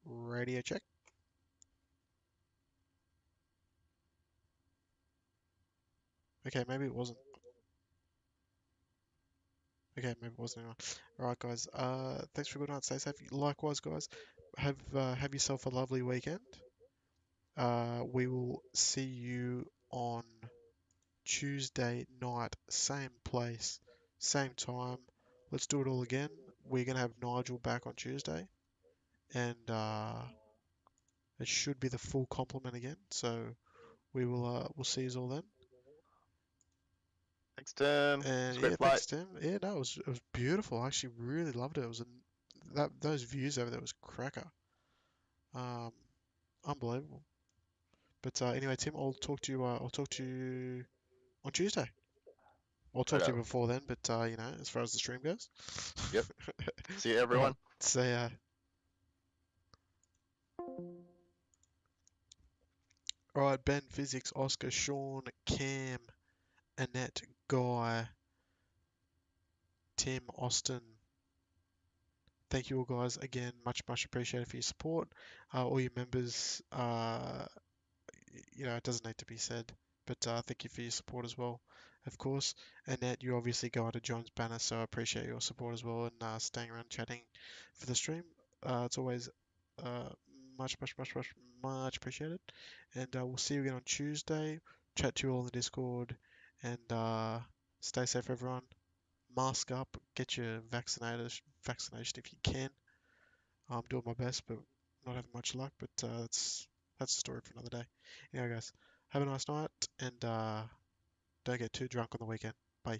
Radio check. Okay, maybe it wasn't. Okay, maybe it wasn't anyone. Alright, guys. Thanks for a good night. Stay safe. Likewise, guys. Have yourself a lovely weekend. We will see you on Tuesday night, same place, same time. Let's do it all again. We're gonna have Nigel back on Tuesday, and it should be the full complement again. So we'll see you all then. Thanks, Tim. It's And a yeah, great flight. thanks Tim. Yeah, no, it was beautiful. I actually really loved it. It was that those views over there was cracker. Um, Unbelievable. But anyway, Tim, I'll talk to you. I'll talk to you on Tuesday. I'll talk to you Righto. before then, but as far as the stream goes. Yep. See you, All right. everyone. See ya. All right, Ben, Physics, Oscar, Sean, Cam, Annette, Guy, Tim, Austin. Thank you all, guys. Again, much appreciated for your support. All your members, it doesn't need to be said, but thank you for your support as well, of course. Annette, you obviously go under John's banner, so I appreciate your support as well and staying around chatting for the stream. It's always uh, much appreciated. And we'll see you again on Tuesday. Chat to you all in the Discord, and stay safe, everyone. Mask up, get your vaccination if you can. I'm doing my best, but not having much luck. But that's a story for another day. Anyway, guys, have a nice night, and don't get too drunk on the weekend. Bye.